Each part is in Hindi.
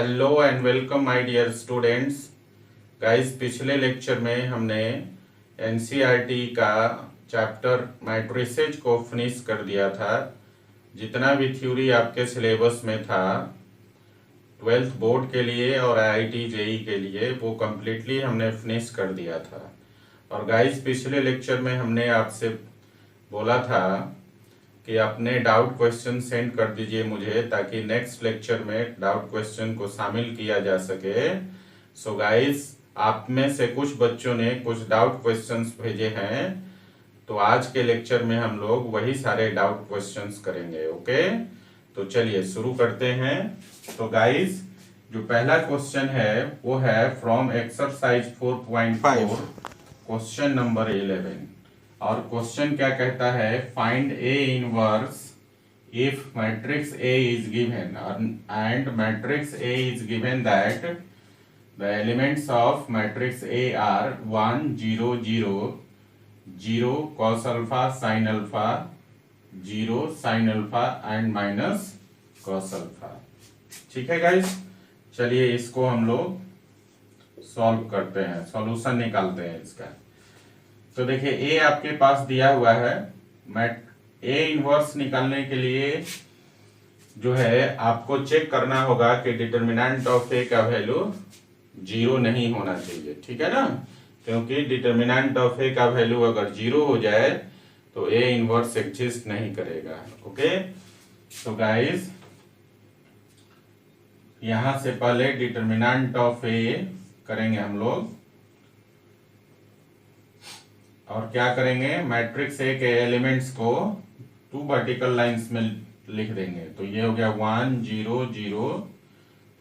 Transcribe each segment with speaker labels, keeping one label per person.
Speaker 1: Hello and welcome my dear students. Guys, पिछले लेक्चर में हमने एनसीईआरटी का चैप्टर मैट्रिसेज को फिनिश कर दिया था। जितना भी थ्योरी आपके सिलेबस में था 12th बोर्ड के लिए और आईआईटी जेई के लिए, वो कम्प्लीटली हमने फिनिश कर दिया था। और गाइस, पिछले लेक्चर में हमने आपसे बोला था कि अपने डाउट क्वेश्चन सेंड कर दीजिए मुझे, ताकि नेक्स्ट लेक्चर में डाउट क्वेश्चन को शामिल किया जा सके। सो गाइस, आप में से कुछ बच्चों ने कुछ डाउट क्वेश्चंस भेजे हैं, तो आज के लेक्चर में हम लोग वही सारे डाउट क्वेश्चंस करेंगे। ओके, तो चलिए शुरू करते हैं। तो गाइस, जो पहला क्वेश्चन है वो है फ्रॉम एक्सरसाइज 4.4 क्वेश्चन नंबर 11। और क्वेश्चन क्या कहता है, find A inverse if matrix A is given and matrix A is given that the elements of matrix A R 1 0 0 0 cos alpha sin alpha 0 sin alpha and minus cos alpha. ठीक है गाइस, चलिए इसको हम लोग सॉल्व करते हैं, सॉल्यूशन निकालते हैं इसका। तो देखिए, ए आपके पास दिया हुआ है। ए इनवर्स निकालने के लिए जो है आपको चेक करना होगा कि डिटर्मिनेंट ऑफ ए का वैल्यू 0 नहीं होना चाहिए। ठीक है ना, क्योंकि डिटर्मिनेंट ऑफ ए का वैल्यू अगर 0 हो जाए तो ए इनवर्स एग्जिस्ट नहीं करेगा। ओके, तो गाइस यहां से पहले डिटर्मिनेंट ऑफ ए करेंगे हम लोग, और क्या करेंगे, मैट्रिक्स ए के एलिमेंट्स को 2 वर्टिकल लाइंस में लिख देंगे। तो ये हो गया 1 0 0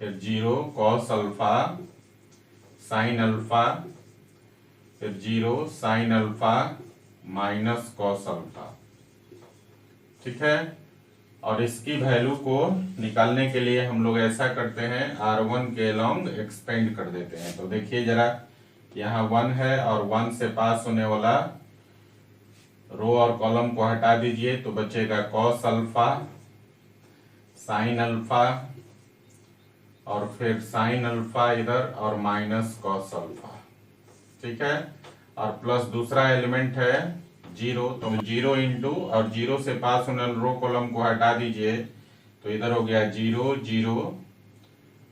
Speaker 1: फिर 0 cos अल्फा sin अल्फा फिर 0 sin alpha minus cos alpha. ठीक है, और इसकी वैल्यू को निकालने के लिए हम लोग ऐसा करते हैं, R1 के लॉन्ग एक्सपेंड कर देते हैं। तो देखिए जरा, यहाँ 1 है और 1 से पास होने वाला रो और कॉलम को हटा दीजिए, तो बचेगा cos अल्फा sin अल्फा और फिर sin अल्फा इधर और माइनस cos अल्फा। ठीक है, और प्लस दूसरा एलिमेंट है 0, तो 0 इंटू और 0 से पास होने वाला रो कॉलम को हटा दीजिए, तो इधर हो गया 0 0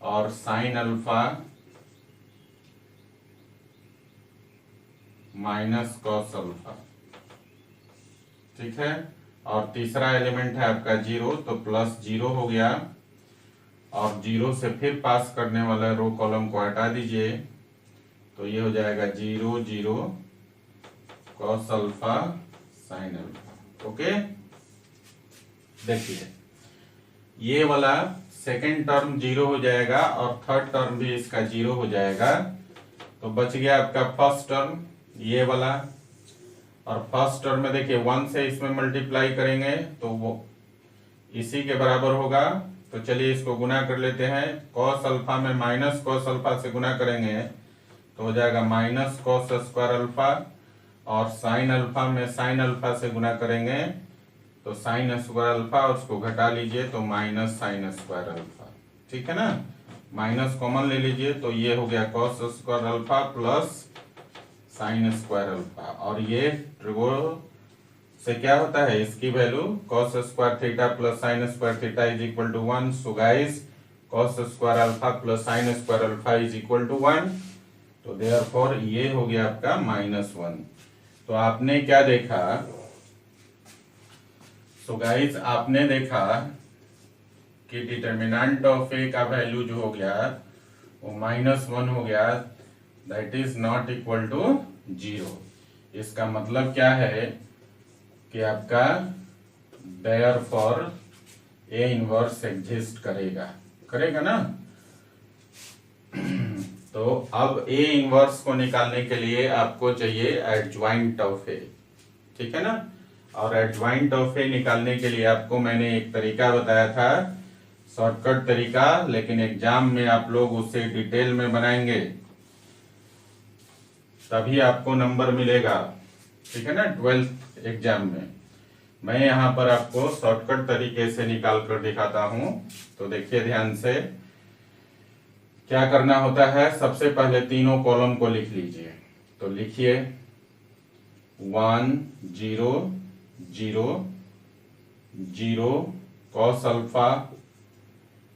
Speaker 1: और sin alpha minus cos alpha. ठीक है, और तीसरा एलिमेंट है आपका 0, तो प्लस 0 हो गया, और 0 से फिर पास करने वाला रो कॉलम को हटा दीजिए, तो ये हो जाएगा 0 0 cos alpha sin alpha. Okay, देखिए ये वाला सेकेंड टर्म 0 हो जाएगा और थर्ड टर्म भी इसका 0 हो जाएगा। तो बच गया आपका फर्स्ट टर्म ये वाला, और फर्स्ट टर्म में देखिए 1 से इसमें मल्टीप्लाई करेंगे तो वो इसी के बराबर होगा। तो चलिए इसको गुना कर लेते हैं। cos अल्फा में माइनस cos अल्फा से गुना करेंगे तो हो जाएगा माइनस cos स्क्वायर अल्फा, और sin अल्फा में sin अल्फा से गुना करेंगे तो sin स्क्वायर अल्फा, और उसको घटा लीजिए तो माइनस sin स्क्वायर अल्फा। ठीक है ना, माइनस कॉमन ले लीजिए, तो ये हो गया cos square alpha plus sin square alpha, और ये ट्रिगो से क्या होता है, इसकी value cos square theta plus sin square theta is equal to 1। So guys, cos square alpha plus sin square alpha is equal to 1, तो देयरफॉर ये हो गया आपका -1। तो आपने क्या देखा, सो गाइस आपने देखा कि डिटर्मिनेंट ऑफ ए का वैल्यू जो हो गया वो -1 हो गया, that is not equal to 0। इसका मतलब क्या है कि आपका देयरफॉर ए इनवर्स एग्जिस्ट करेगा ना। तो अब ए इनवर्स को निकालने के लिए आपको चाहिए एडज्वाइंट ऑफ ए। ठीक है ना, और एडज्वाइंट ऑफ ए निकालने के लिए आपको मैंने एक तरीका बताया था, शॉर्टकट तरीका, लेकिन एग्जाम में आप लोग उसे डिटेल में बनाएंगे तभी आपको नंबर मिलेगा। ठीक है ना, 12th एग्जाम में मैं यहाँ पर आपको शॉर्टकट तरीके से निकाल कर दिखाता हूँ। तो देखिए ध्यान से, क्या करना होता है, सबसे पहले तीनों कॉलम को लिख लीजिए। तो लिखिए 1 0 0 0 कॉस अल्फा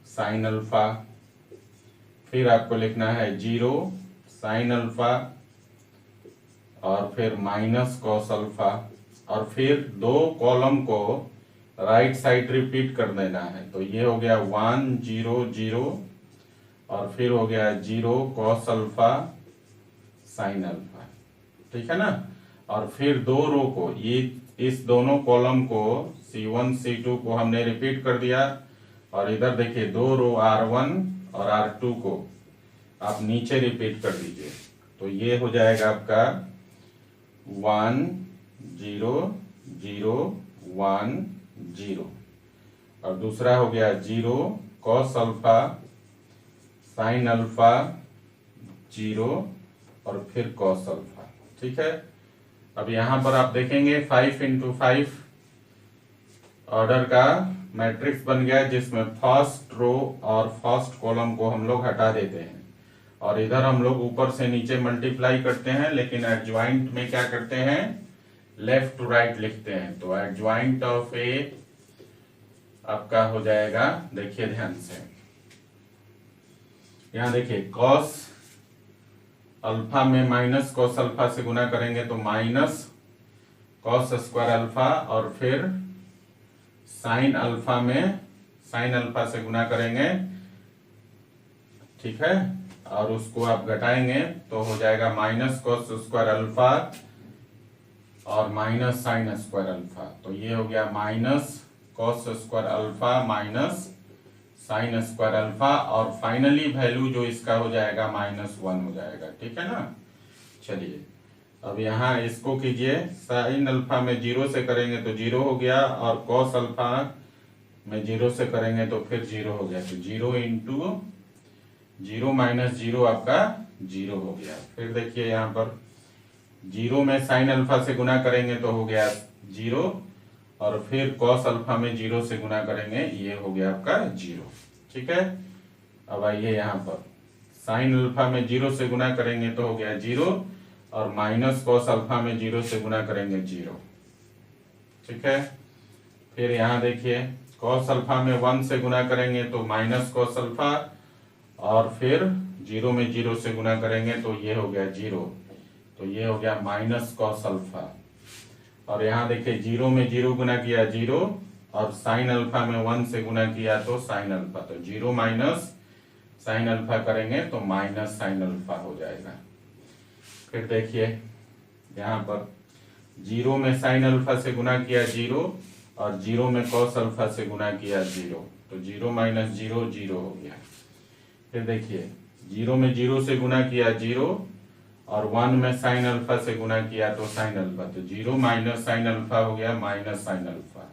Speaker 1: साइन अल्फा, फिर आपको लिखना है 0 साइन अल्फा और फिर माइनस कॉस अल्फा, और फिर दो कॉलम को राइट साइड रिपीट कर देना है। तो ये हो गया 1 0 0 और फिर हो गया 0 कॉस अल्फा साइन अल्फा, ठीक है ना। और फिर दो रो को, ये इस दोनों कॉलम को C1 C2 को हमने रिपीट कर दिया, और इधर देखिए दो रो R1 और R2 को आप नीचे रिपीट कर दीजिए। तो ये हो जाएगा आपका 1 0 0 1 0, और दूसरा हो गया 0 कॉस अल्फा साइन अल्फा 0 और फिर कॉस अल्फा, ठीक है। अब यहां पर आप देखेंगे 5 × 5 ऑर्डर का मैट्रिक्स बन गया, जिसमें फर्स्ट रो और फर्स्ट कॉलम को हम लोग हटा देते हैं, और इधर हम लोग ऊपर से नीचे मल्टीप्लाई करते हैं, लेकिन एडज्वाइंट में क्या करते हैं, लेफ्ट टू राइट लिखते हैं। तो एडज्वाइंट ऑफ ए आपका हो जाएगा, देखिए ध्यान से, यहां देखिए कॉस अल्फा में माइनस कॉस अल्फा से गुना करेंगे तो माइनस कॉस स्क्वायर अल्फा, और फिर साइन अल्फा में साइन अल्फा से गुना करेंगे, ठीक है, और उसको आप घटाएंगे तो हो जाएगा माइनस कॉस स्क्वायर अल्फा और माइनस साइन स्क्वायर अल्फा। तो ये हो गया minus cos square alpha minus sine square alpha, और फाइनली वैल्यू जो इसका हो जाएगा -1 हो जाएगा, ठीक है ना। चलिए अब यहाँ इसको कीजिए, साइन अल्फा में 0 से करेंगे तो 0 हो गया, और कॉस अल्फा में 0 से करेंगे तो फिर 0 हो गया। तो 0 × 0 - 0 आपका 0 हो गया। फिर देखिए यहाँ पर 0 में साइन अल्फा से गुना करेंगे तो हो गया 0, और फिर कॉस अल्फा में 0 से गुना करेंगे, ये हो गया आपका 0, ठीक है। अब आइए यहाँ पर साइन अल्फा में 0 से गुना करेंगे तो हो गया 0, और माइनस कॉस अल्फा में 0 से गुना करेंगे 0, ठीक है। फिर यहाँ देखिए कॉस अल्फा में 1 से गुना करेंगे तो माइनस कॉस अल्फा, और फिर 0 में 0 से गुना करेंगे तो ये हो गया 0, तो ये हो गया माइनस कॉस अल्फा। और यहाँ देखिए 0 में 0 गुना किया 0, और साइन अल्फा में 1 से गुना किया तो साइन अल्फा, तो 0 माइनस साइन अल्फा करेंगे तो माइनस साइन अल्फा हो जाएगा। फिर देखिए यहाँ पर 0 में साइन अल्फा से गुना किया 0, और 0 में कॉस अल्फा से गुना किया 0, तो 0 - 0 0 हो गया। फिर देखिए 0 में 0 से गुना किया 0, और 1 में साइन अल्फा से गुना किया तो साइन अल्फा, तो 0 माइनस साइन अल्फा हो गया माइनस साइन अल्फा।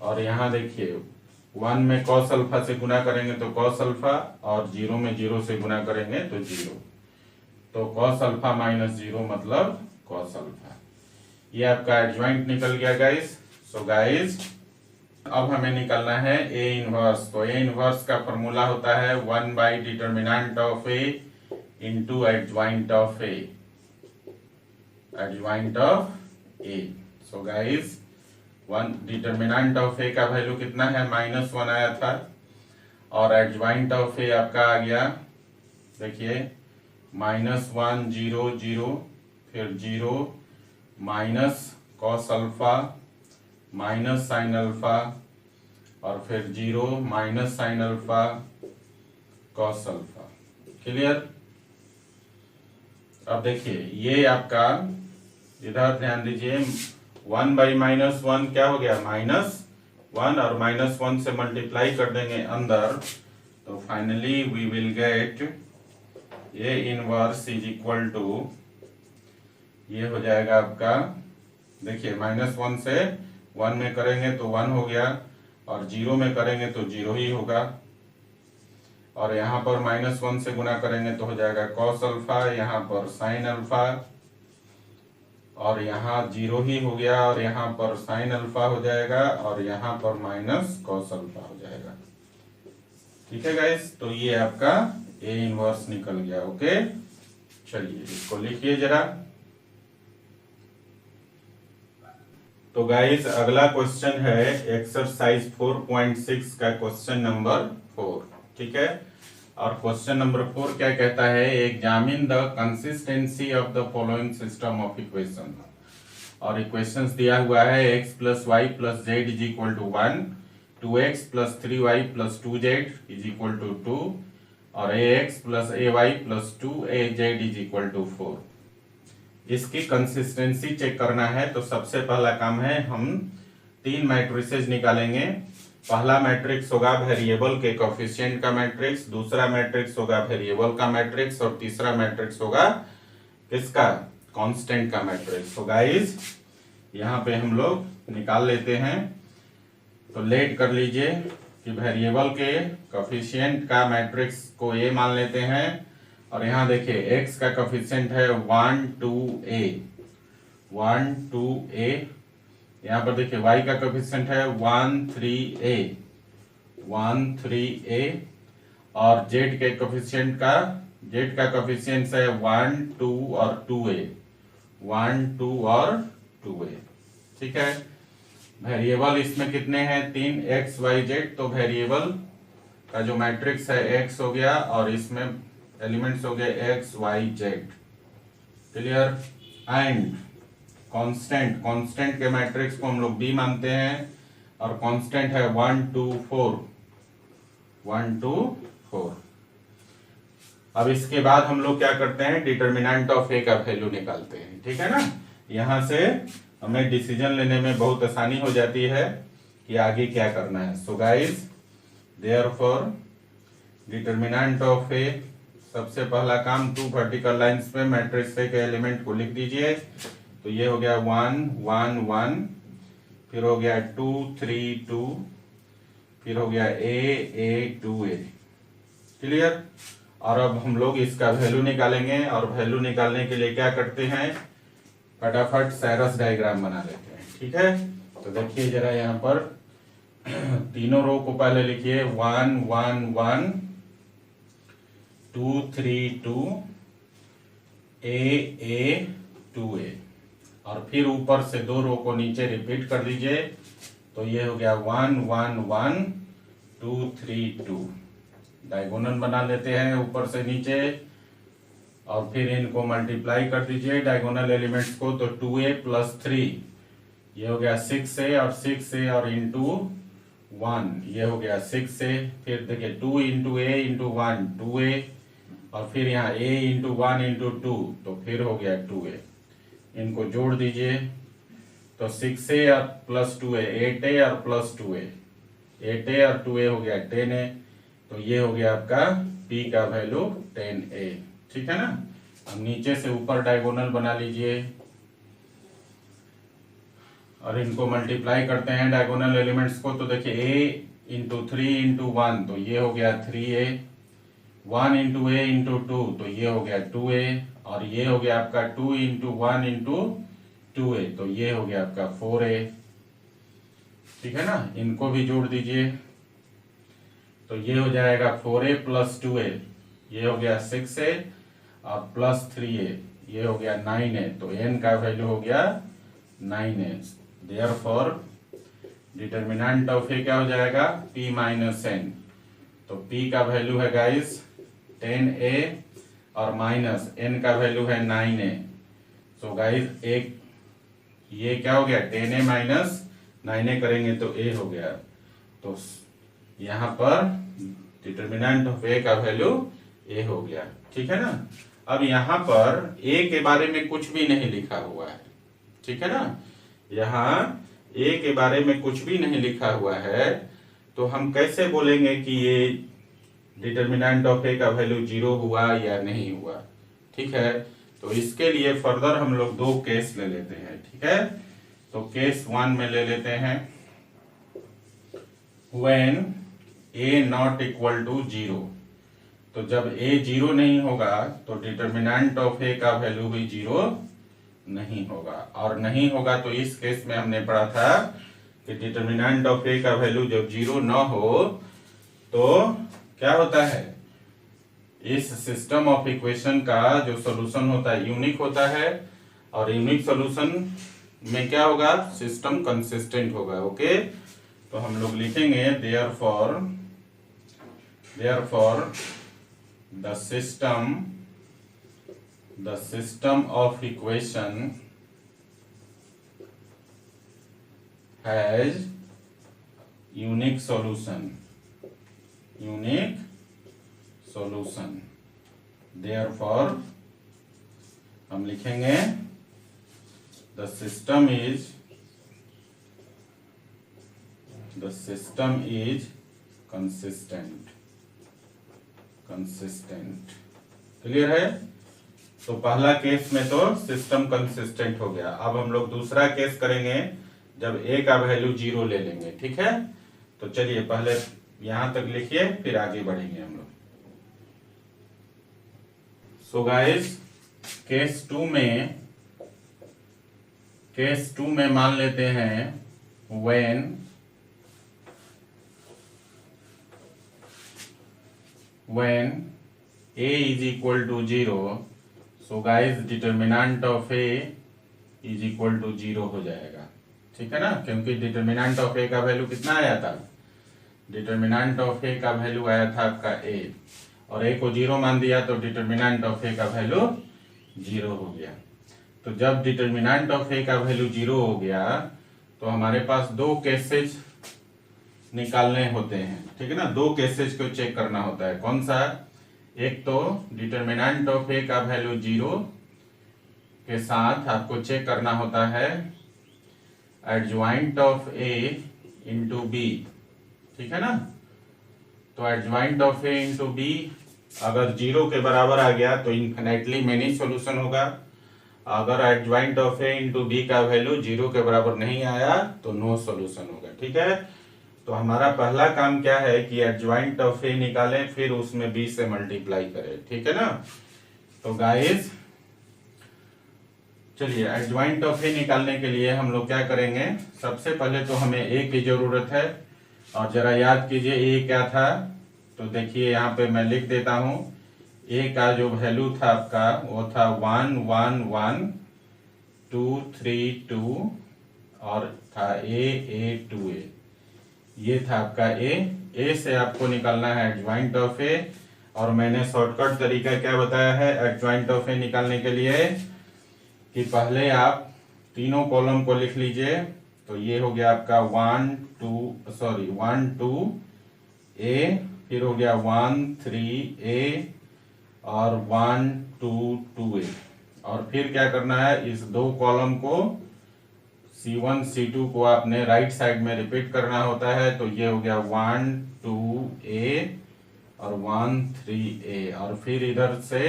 Speaker 1: और यहाँ देखिए 1 में कॉस अल्फा से गुना करेंगे तो कॉस अल्फा, और 0 में 0 से गुना करेंगे तो 0, तो कॉस अल्फा - 0 मतलब कॉस अल्फा। ये आपका एडज्वाइंट निकल गया गाइस। सो गाइस अब हमें निकालना है ए इनवर्स। तो ए इनवर्स का फॉर्मूला होता है one by determinant of A into adjoint of A, adjoint of A. So guys 1 determinant of A का वैल्यू कितना है, -1 आया था, और एडज्वाइंट ऑफ ए आपका आ गया, देखिए -1 0 0, फिर 0 minus cos alpha minus sine alpha, और फिर 0 minus sine alpha cos alpha. Clear. अब देखिए ये आपका, इधर ध्यान दीजिए, 1/-1 क्या हो गया, -1, और -1 से मल्टीप्लाई कर देंगे अंदर, तो finally we will get A inverse is equal to, ये हो जाएगा आपका, देखिए -1 से 1 में करेंगे तो 1 हो गया, और 0 में करेंगे तो 0 ही होगा, और यहाँ पर -1 से गुना करेंगे तो हो जाएगा कॉस अल्फा, यहाँ पर साइन अल्फा, और यहाँ 0 ही हो गया, और यहाँ पर साइन अल्फा हो जाएगा, और यहाँ पर माइनस कॉस अल्फा हो जाएगा। ठीक है गाइस, तो ये आपका ए इनवर्स निकल गया। ओके, चलिए इसको लिखिए जरा। तो गाइस अगला क्वेश्चन है एक्सरसाइज 4.6 का क्वेश्चन नंबर 4। ठीक है, और क्वेश्चन नंबर 4 क्या कहता है, examine the consistency of the following system of equation. और इक्वेशंस दिया हुआ है x plus y plus z is equal to 1, 2x plus 3y plus 2z is equal to 2, और ax plus ay plus 2az is equal to 4। इसकी कंसिस्टेंसी चेक करना है, तो सबसे पहला काम है हम 3 मैट्रिसेस निकालेंगे। पहला मैट्रिक्स होगा वेरिएबल के कोफिशिएंट का मैट्रिक्स, दूसरा मैट्रिक्स होगा वेरिएबल का मैट्रिक्स, और तीसरा मैट्रिक्स होगा किसका, कांस्टेंट का मैट्रिक्स। तो गाइस यहाँ पे हम लोग निकाल लेते हैं। तो लेट कर लीजिए कि वेरिएबल के कोफिशिएंट का मैट्रिक्स को ए मान लेते हैं, और यहाँ देखिए x का कोफिशिएंट है 1 2a, 1 2a। यहाँ पर देखिए y का कोफिशिएंट है 1 3a, 1 3a, और z के कोफिशिएंट का, z का कोफिशिएंट है 1 2 और 2a, 1 2 और 2a। ठीक है, वेरिएबल इसमें कितने हैं, 3 x y z। तो वेरिएबल का जो मैट्रिक्स है x हो गया, और इसमें एलिमेंट्स हो गए x y z। Clear. And constant, constant के मैट्रिक्स को हम लोग b मानते हैं, और कांस्टेंट है 1 2 4, 1 2 4। अब इसके बाद हम लोग क्या करते हैं, डिटर्मिनेंट ऑफ ए का वैल्यू निकालते हैं। ठीक है ना, यहां से हमें डिसीजन लेने में बहुत आसानी हो जाती है कि आगे क्या करना है। So guys therefore determinant of A, सबसे पहला काम 2 वर्टिकल लाइंस पे मैट्रिक्स ए के एलिमेंट को लिख दीजिए। तो ये हो गया 1 1 1, फिर हो गया 2 3 2, फिर हो गया a 2a। क्लियर। और अब हम लोग इसका वैल्यू निकालेंगे, और वैल्यू निकालने के लिए क्या करते हैं, फटाफट साइरस डायग्राम बना लेते हैं। ठीक है, तो देखिए जरा यहाँ पर तीनों रो को पहले लिखिए 1 1 1 2 3 2 a 2a, और फिर ऊपर से 2 रो को नीचे रिपीट कर दीजिए। तो ये हो गया 1 1 1 2 3 2। डायगोनल बना लेते हैं ऊपर से नीचे, और फिर इनको मल्टीप्लाई कर दीजिए डायगोनल एलिमेंट्स को। तो 2a प्लस 3 ये हो गया 6a, और 6a और इंटू 1 ये हो गया 6a। फिर देखिए 2 इंटू a इंटू 1 2a, और फिर यहाँ a इंटू 1 इंटू 2, तो फिर हो गया 2a। इनको जोड़ दीजिए, तो 6a और प्लस 2a 8a, और प्लस 2a 8a और 2a हो गया 10a। तो ये हो गया आपका p का वैल्यू 10a। ठीक है ना। अब नीचे से ऊपर डायगोनल बना लीजिए, और इनको मल्टीप्लाई करते हैं डायगोनल एलिमेंट्स को। तो देखिए a इंटू 3 इंटू 1, तो ये हो गया 3a, 1 इंटू a इंटू 2, तो ये हो गया 2a, और ये हो गया आपका 2 इंटू 1 इंटू 2a, तो ये हो गया आपका 4a। ठीक है ना, इनको भी जोड़ दीजिए, तो ये हो जाएगा 4a प्लस 2a, ये हो गया 6a, और प्लस 3a ये हो गया 9a। तो n का वैल्यू हो गया 9a। देयरफॉर डिटर्मिनेंट ऑफ ए क्या हो जाएगा, p माइनस n। तो p का वैल्यू है गाइस 10a, और माइनस n का वैल्यू है 9a। सो गाइस एक ये क्या हो गया, 10a माइनस 9a करेंगे तो a हो गया। तो यहाँ पर डिटर्मिनेंट ऑफ ए का वैल्यू a हो गया। ठीक है ना। अब यहाँ पर a के बारे में कुछ भी नहीं लिखा हुआ है। ठीक है ना, यहाँ a के बारे में कुछ भी नहीं लिखा हुआ है, तो हम कैसे बोलेंगे कि ये डिटर्मिनेंट ऑफ ए का वैल्यू 0 हुआ या नहीं हुआ। ठीक है, तो इसके लिए फर्दर हम लोग 2 केस ले लेते हैं। ठीक है, तो केस 1 में ले लेते हैं, when a not equal to 0। तो जब a 0 नहीं होगा तो डिटर्मिनेंट ऑफ a का वैल्यू भी 0 नहीं होगा। और नहीं होगा तो इस केस में हमने पढ़ा था कि डिटर्मिनेंट ऑफ a का वैल्यू जब 0 ना हो तो क्या होता है, इस सिस्टम ऑफ इक्वेशन का जो सॉल्यूशन होता है यूनिक होता है, और यूनिक सॉल्यूशन में क्या होगा, सिस्टम कंसिस्टेंट होगा। ओके, तो हम लोग लिखेंगे therefore the system of equation has unique solution, therefore हम लिखेंगे the system is consistent। Clear है? तो पहला केस में तो सिस्टम कंसिस्टेंट हो गया। अब हम लोग दूसरा केस करेंगे जब a का वैल्यू 0 ले लेंगे। ठीक है, तो चलिए पहले यहां तक लिखिए, फिर आगे बढ़ेंगे हम लोग। सो गाइस, केस टू में मान लेते हैं when a is equal to 0, so guys determinant of a is equal to 0 हो जाएगा। ठीक है ना, क्योंकि डिटर्मिनेंट ऑफ a का वैल्यू कितना आया था, डिटर्मिनेंट ऑफ a का वैल्यू आया था आपका a, और a को 0 मान दिया तो डिटर्मिनेंट ऑफ a का वैल्यू 0 हो गया। तो जब डिटर्मिनेंट ऑफ a का वैल्यू 0 हो गया तो हमारे पास दो केसेस निकालने होते हैं। ठीक है ना, दो केसेस को चेक करना होता है। कौन सा, एक तो डिटर्मिनेंट ऑफ a का वैल्यू 0 के साथ आपको चेक करना होता है adjoint of a into b। ठीक है ना, तो adjoint of a into b अगर 0 के बराबर आ गया तो इन्फिनेटली मेनी सॉल्यूशन होगा। अगर adjoint of a into b का वैल्यू 0 के बराबर नहीं आया तो नो सॉल्यूशन होगा। ठीक है, तो हमारा पहला काम क्या है कि एडजॉइंट ऑफ a निकालें, फिर उसमें b से मल्टीप्लाई करें। ठीक है ना, तो गाइस चलिए एडजॉइंट ऑफ a निकालने के लिए हम लोग क्या करेंगे, सबसे पहले तो हमें a की जरूरत है। और जरा याद कीजिए a क्या था, तो देखिए यहाँ पे मैं लिख देता हूं। a का जो वैल्यू था आपका वो था 1 1 1 2 3 2 और था a 2a, ये था आपका a से आपको निकालना है एडजॉइंट ऑफ a। और मैंने शॉर्टकट तरीका क्या बताया है एडजॉइंट ऑफ a निकालने के लिए, कि पहले आप तीनों कॉलम को लिख लीजिए। तो ये हो गया आपका 1 2 a, फिर हो गया 1 3 a और 1 2 2a। और फिर क्या करना है, इस दो कॉलम को C1 C2 को आपने राइट साइड में रिपीट करना होता है। तो ये हो गया 1 2a और 1 3a, और फिर इधर से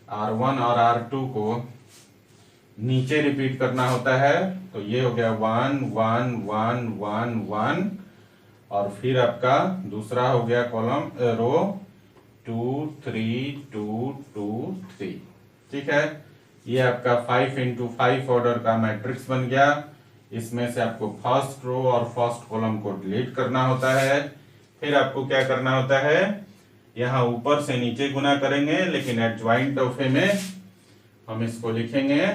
Speaker 1: R1 और R2 को नीचे रिपीट करना होता है। तो ये हो गया 1 1 1 1 1, और फिर आपका दूसरा हो गया कॉलम रो 2 3 2 2 3। ठीक है, ये आपका 5 इंटू 5 ऑर्डर का मैट्रिक्स बन गया। इसमें से आपको फर्स्ट रो और फर्स्ट कॉलम को डिलीट करना होता है। फिर आपको क्या करना होता है, यहाँ ऊपर से नीचे गुना करेंगे, लेकिन एडजॉइंट ऑफ ए में हम इसको लिखेंगे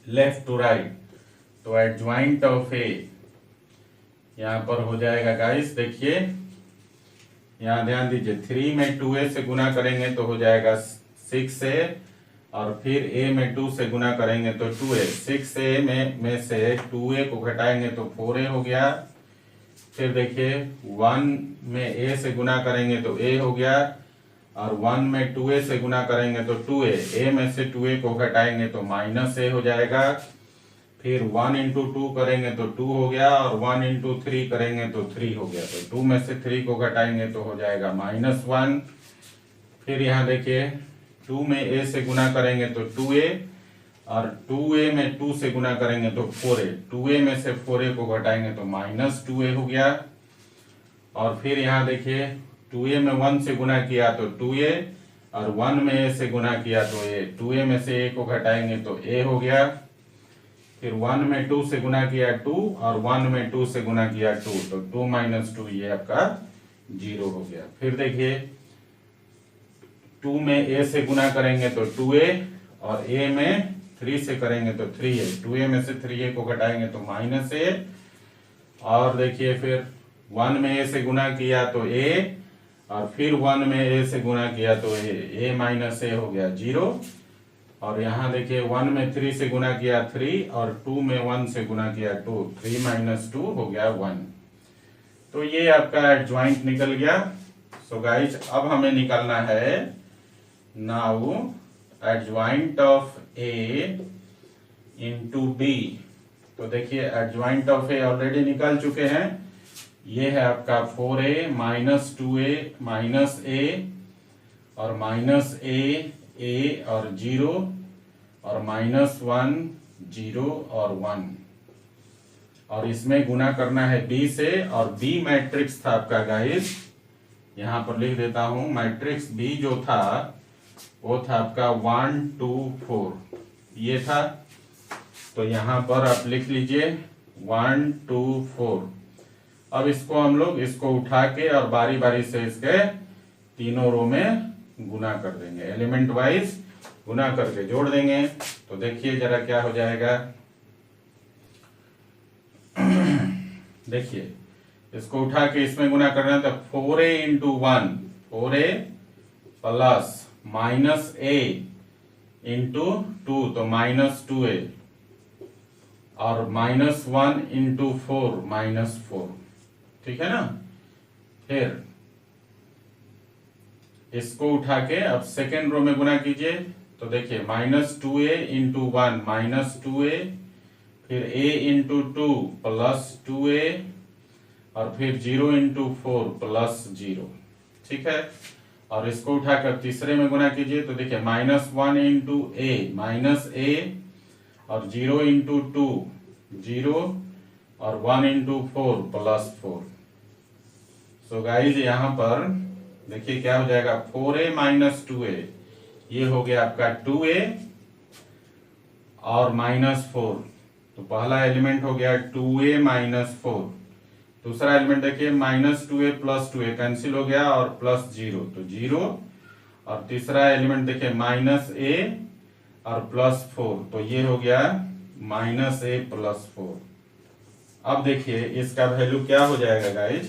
Speaker 1: लेफ्ट टू राइट। तो एडजॉइंट ऑफ ए यहाँ पर हो जाएगा गाइस, देखिए यहाँ ध्यान दीजिए, 3 में 2a से गुना करेंगे तो हो जाएगा 6a, और फिर a में 2 से गुना करेंगे तो 2a। 6a में से 2a को घटाएंगे तो 4a हो गया। फिर देखिए 1 में a से गुना करेंगे तो a हो गया, और 1 में 2a से गुना करेंगे तो 2a। a में से 2a को घटाएंगे तो -a हो जाएगा। फिर 1 इंटू 2 करेंगे तो 2 हो गया, और 1 इंटू 3 करेंगे तो 3 हो गया। तो 2 में से 3 को घटाएंगे तो हो जाएगा -1। फिर यहाँ देखिए 2 में a से गुना करेंगे तो 2a, और 2a में 2 से गुना करेंगे तो 4a। 2a में से 4a को घटाएंगे तो -2a हो गया। और फिर यहाँ देखिए 2a में 1 से गुना किया तो 2a, और 1 में a से गुना किया तो a। 2a में से a को घटाएंगे तो a हो गया। फिर 1 में 2 से गुना किया 2, और 1 में 2 से गुना किया 2, तो 2 - 2 ये आपका 0 हो गया। फिर देखिए 2 में a से गुना करेंगे तो 2a, और a में 3 से करेंगे तो 3a, 2a में से 3a को घटाएंगे तो -a, और देखिए फिर 1 में a से गुना किया तो a, और फिर 1 में a से गुना किया तो a माइनस a हो गया 0, और यहाँ देखिए 1 में 3 से गुना किया 3, और 2 में 1 से गुना किया 2, 3 माइनस 2 हो गया 1। तो ये आपका एडजॉइंट निकल गया। सो गाइज अब हमें निकालना है now adjoint of a into b। तो देखिए एडजॉइंट ऑफ a ऑलरेडी निकाल चुके हैं। ये है आपका 4a minus 2a minus a, और माइनस a और 0, और -1 0 और 1, और इसमें गुना करना है b से, और b मैट्रिक्स था आपका गाइस, यहाँ पर लिख देता हूं, मैट्रिक्स b जो था वो था आपका 1 2 4 ये था। तो यहाँ पर आप लिख लीजिए 1 2 4। अब इसको हम लोग इसको उठा के और बारी बारी से इसके तीनों रो में गुना कर देंगे, एलिमेंट वाइज गुना करके जोड़ देंगे। तो देखिए जरा क्या हो जाएगा। देखिए इसको उठा के इसमें गुना करना है तो 4a into 1, 4a plus minus a into 2 तो -2a, और -1 इंटू 4 -4, ठीक है ना। फिर इसको उठा के अब सेकेंड रो में गुना कीजिए तो देखिए -2a इंटू 1 -2a, फिर a इंटू 2 प्लस 2a, और फिर 0 इंटू 4 प्लस 0, ठीक है। और इसको उठाकर तीसरे में गुना कीजिए तो देखिए -1 इंटू a -a, और 0 इंटू 2 0, और 1 इंटू 4 प्लस 4। सो गाइज यहाँ पर देखिए क्या हो जाएगा, 4a माइनस 2a, ये हो गया आपका 2a और -4। तो पहला एलिमेंट हो गया 2a -4। दूसरा एलिमेंट देखिए -2a प्लस 2a कैंसिल हो गया, और प्लस 0 तो 0, और तीसरा एलिमेंट देखिए -a और प्लस 4, तो ये हो गया -a प्लस 4। अब देखिए इसका वैल्यू क्या हो जाएगा गाइज,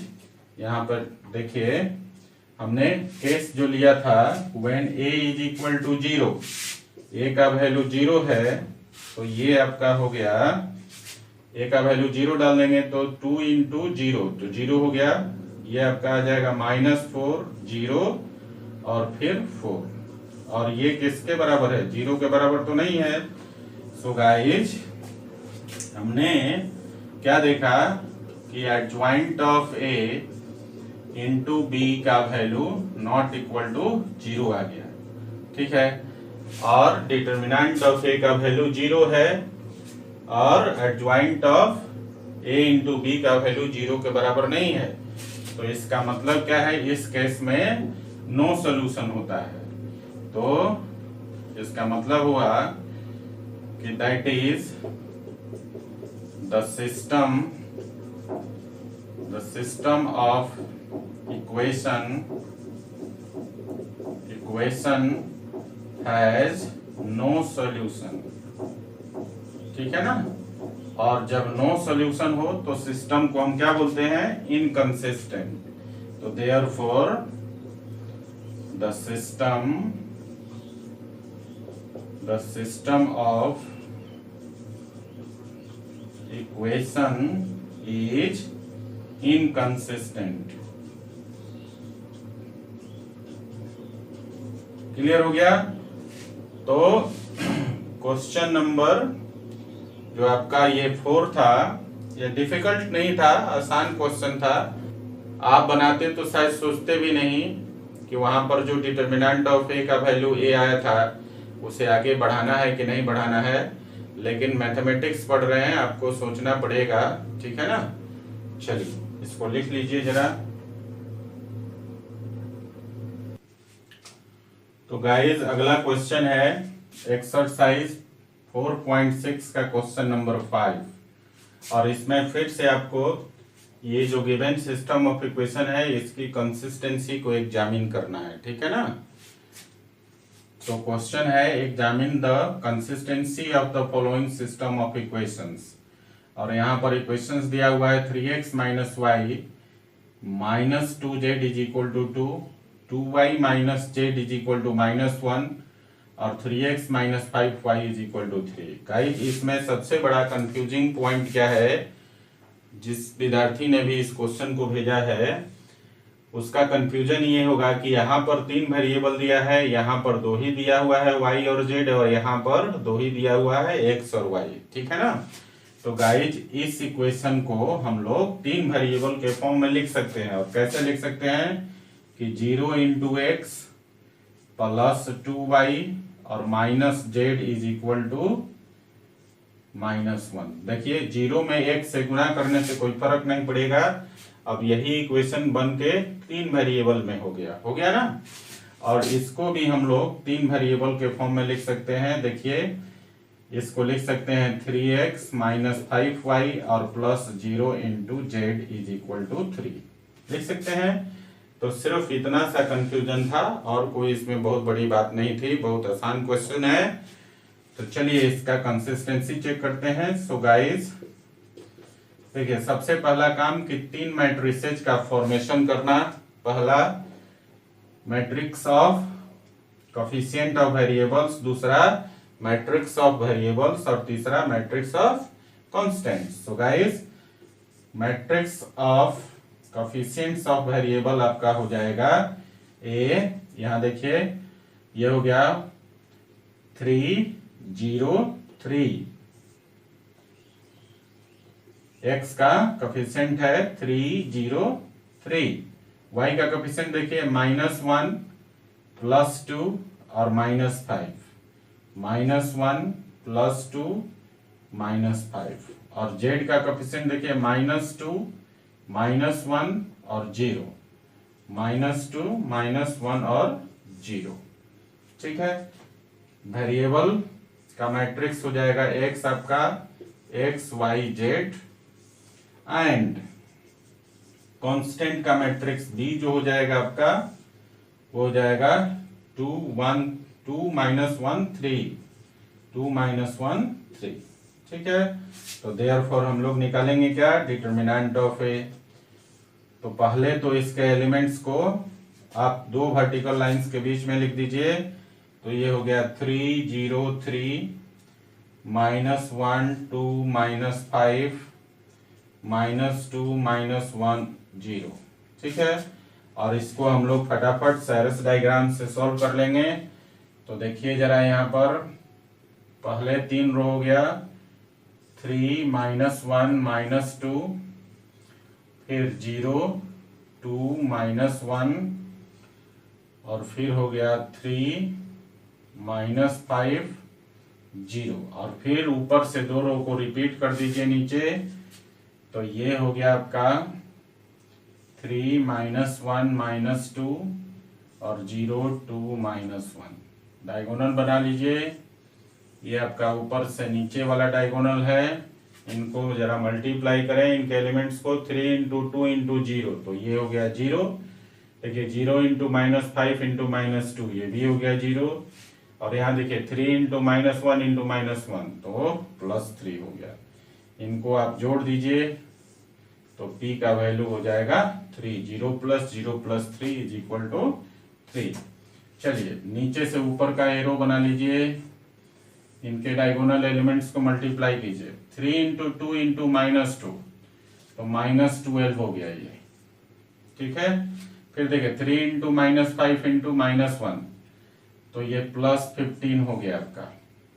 Speaker 1: यहाँ पर देखिए हमने केस जो लिया था when a is equal to 0, a का वैल्यू 0 है, तो ये आपका हो गया, a का वैल्यू 0 डाल देंगे तो 2 इंटू 0 तो 0 हो गया, ये आपका आ जाएगा -4 0 और फिर 4, और ये किसके बराबर है, 0 के बराबर तो नहीं है। सो गाइज हमने क्या देखा कि adjoint of a into b का वैल्यू नॉट इक्वल टू 0 आ गया, ठीक है, और डिटर्मिनेंट ऑफ a का वैल्यू 0 है, और adjoint of a into b का वैल्यू 0 के बराबर नहीं है। तो इसका मतलब क्या है, इस केस में नो सॉल्यूशन होता है। तो इसका मतलब हुआ कि that is the system of equation has no solution, ठीक है ना। और जब नो सॉल्यूशन हो तो सिस्टम को हम क्या बोलते हैं, इनकंसिस्टेंट। तो therefore the system of equation is inconsistent. Clear हो गया। तो क्वेश्चन नंबर जो आपका ये 4 था, ये डिफिकल्ट नहीं था, आसान क्वेश्चन था। आप बनाते तो शायद सोचते भी नहीं कि वहां पर जो डिटर्मिनेंट ऑफ ए का वैल्यू ए आया था उसे आगे बढ़ाना है कि नहीं बढ़ाना है, लेकिन मैथमेटिक्स पढ़ रहे हैं, आपको सोचना पड़ेगा, ठीक है ना। चलिए इसको लिख लीजिए जरा। तो गाइस अगला क्वेश्चन है एक्सरसाइज 4.6 का क्वेश्चन नंबर 5, और इसमें फिर से आपको ये जो गिवन सिस्टम ऑफ इक्वेशन है इसकी कंसिस्टेंसी को एग्जामिन करना है, ठीक है ना। तो क्वेश्चन है examine the consistency of the following system of equations. और यहाँ पर इक्वेशंस दिया हुआ है 3x minus y minus 2z is equal to 2, 2y minus z is equal to -1 और 3x minus 5y is equal to 3। Guys इसमें सबसे बड़ा कंफ्यूजिंग पॉइंट क्या है, जिस विद्यार्थी ने भी इस क्वेश्चन को भेजा है उसका कंफ्यूजन ये होगा कि यहाँ पर 3 वेरिएबल दिया है, यहाँ पर 2 ही दिया हुआ है y और z, और यहाँ पर 2 ही दिया हुआ है x और y, ठीक है ना। तो गाइज इस इक्वेशन को हम लोग 3 वेरिएबल के फॉर्म में लिख सकते हैं। और कैसे लिख सकते हैं कि 0 इंटू एक्स प्लस 2y और minus z is equal to -1। देखिए 0 में x से गुणा करने से कोई फर्क नहीं पड़ेगा। अब यही इक्वेशन बन के 3 वेरिएबल में हो गया ना। और इसको भी हम लोग 3 वेरिएबल के फॉर्म में लिख सकते हैं। देखिए इसको लिख सकते हैं 3x माइनस 5y और plus 0 into z is equal to 3 लिख सकते हैं। तो सिर्फ इतना सा कंफ्यूजन था और कोई इसमें बहुत बड़ी बात नहीं थी, बहुत आसान क्वेश्चन है। तो चलिए इसका कंसिस्टेंसी चेक करते हैं। सो गाइस देखिए सबसे पहला काम कि 3 मैट्रिसेज का फॉर्मेशन करना। पहला matrix of coefficient of variables, दूसरा मैट्रिक्स ऑफ वेरिएबल्स और तीसरा matrix of constants. So guys matrix of coefficients of variable आपका हो जाएगा ए, यहां देखिए ये हो गया 3 0 3, x का कोफिशिएंट है 3 0 3, y का कोफिशिएंट देखिए -1 +2 और -5, -1 +2 -5, और z का कोफिशिएंट देखिए -2 -1 और 0, -2 -1 और 0, ठीक है। वेरिएबल का मैट्रिक्स हो जाएगा x आपका x y z, and constant का मैट्रिक्स b जो हो जाएगा आपका वो हो जाएगा 2 1 2 -1 3 2 -1 3, ठीक है। तो देयरफॉर हम लोग निकालेंगे क्या, डिटरमिनेंट ऑफ ए। तो पहले तो इसके एलिमेंट्स को आप 2 वर्टिकल लाइंस के बीच में लिख दीजिए। तो ये हो गया 3 0 3 -1 2 -5 -2 -1 0, ठीक है। और इसको हम लोग फटाफट सेरस डायग्राम से सॉल्व कर लेंगे। तो देखिए जरा यहाँ पर पहले 3 रो हो गया 3 -1 -2, फिर 0 2 -1 और फिर हो गया 3 -5 0, और फिर ऊपर से 2 रो को रिपीट कर दीजिए नीचे। तो ये हो गया आपका 3 -1 -2 और 0 2 -1। डायगोनल बना लीजिए। ये आपका ऊपर से नीचे वाला डायगोनल है, इनको जरा मल्टीप्लाई करें इनके एलिमेंट्स को। 3 इंटू 2 इंटू 0, तो ये हो गया 0। देखिए 0 इंटू -5 इंटू -2, ये भी हो गया 0। और यहाँ देखिए 3 इंटू -1 इंटू -1, तो +3 हो गया। इनको आप जोड़ दीजिए तो p का वैल्यू हो जाएगा 3, 0 + 0 + 3 इज इक्वल टू 3। चलिए नीचे से ऊपर का एरो बना लीजिए, इनके डायगोनल एलिमेंट्स को मल्टीप्लाई कीजिए। 3 इंटू 2 इंटू -2, तो -12 हो गया ये, ठीक है। फिर देखिए 3 इंटू -5 इंटू -1, तो ये +15 हो गया आपका,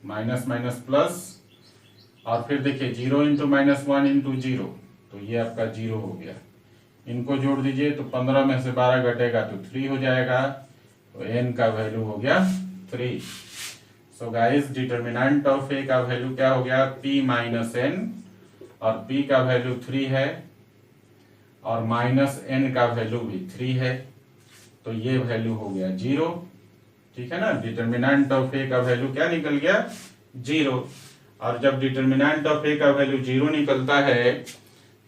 Speaker 1: माइनस माइनस प्लस। और फिर देखिए 0 इंटू -1 इंटू 0, तो ये आपका 0 हो गया। इनको जोड़ दीजिए तो 15 में से 12 घटेगा तो 3 हो जाएगा। तो n का वैल्यू हो गया 3। So guys determinant of a का वैल्यू क्या हो गया, p - n, और p का वैल्यू 3 है और -n का वैल्यू भी 3 है। तो ये वैल्यू हो गया 0, ठीक है ना। डिटरमिनेंट ऑफ a का वैल्यू क्या निकल गया, 0। और जब डिटरमिनेंट ऑफ a का वैल्यू 0 निकलता है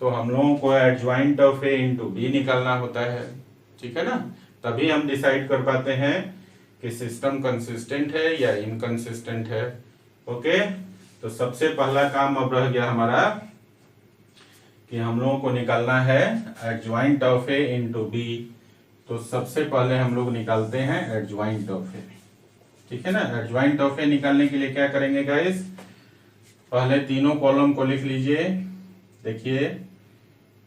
Speaker 1: तो हम लोगों को adjoint of A into B निकालना होता है, ठीक है ना। तभी हम डिसाइड कर पाते हैं कि सिस्टम कंसिस्टेंट है या इनकंसिस्टेंट है। ओके, तो सबसे पहला काम अब रह गया हमारा कि हम लोगों को निकालना है adjoint of A into B. तो सबसे पहले हम लोग निकालते हैं एडज्वाइंट ऑफ ए, ठीक है ना। एडज्वाइंट ऑफ ए निकालने के लिए क्या करेंगे गाइस, पहले तीनों कॉलम को लिख लीजिए। देखिए,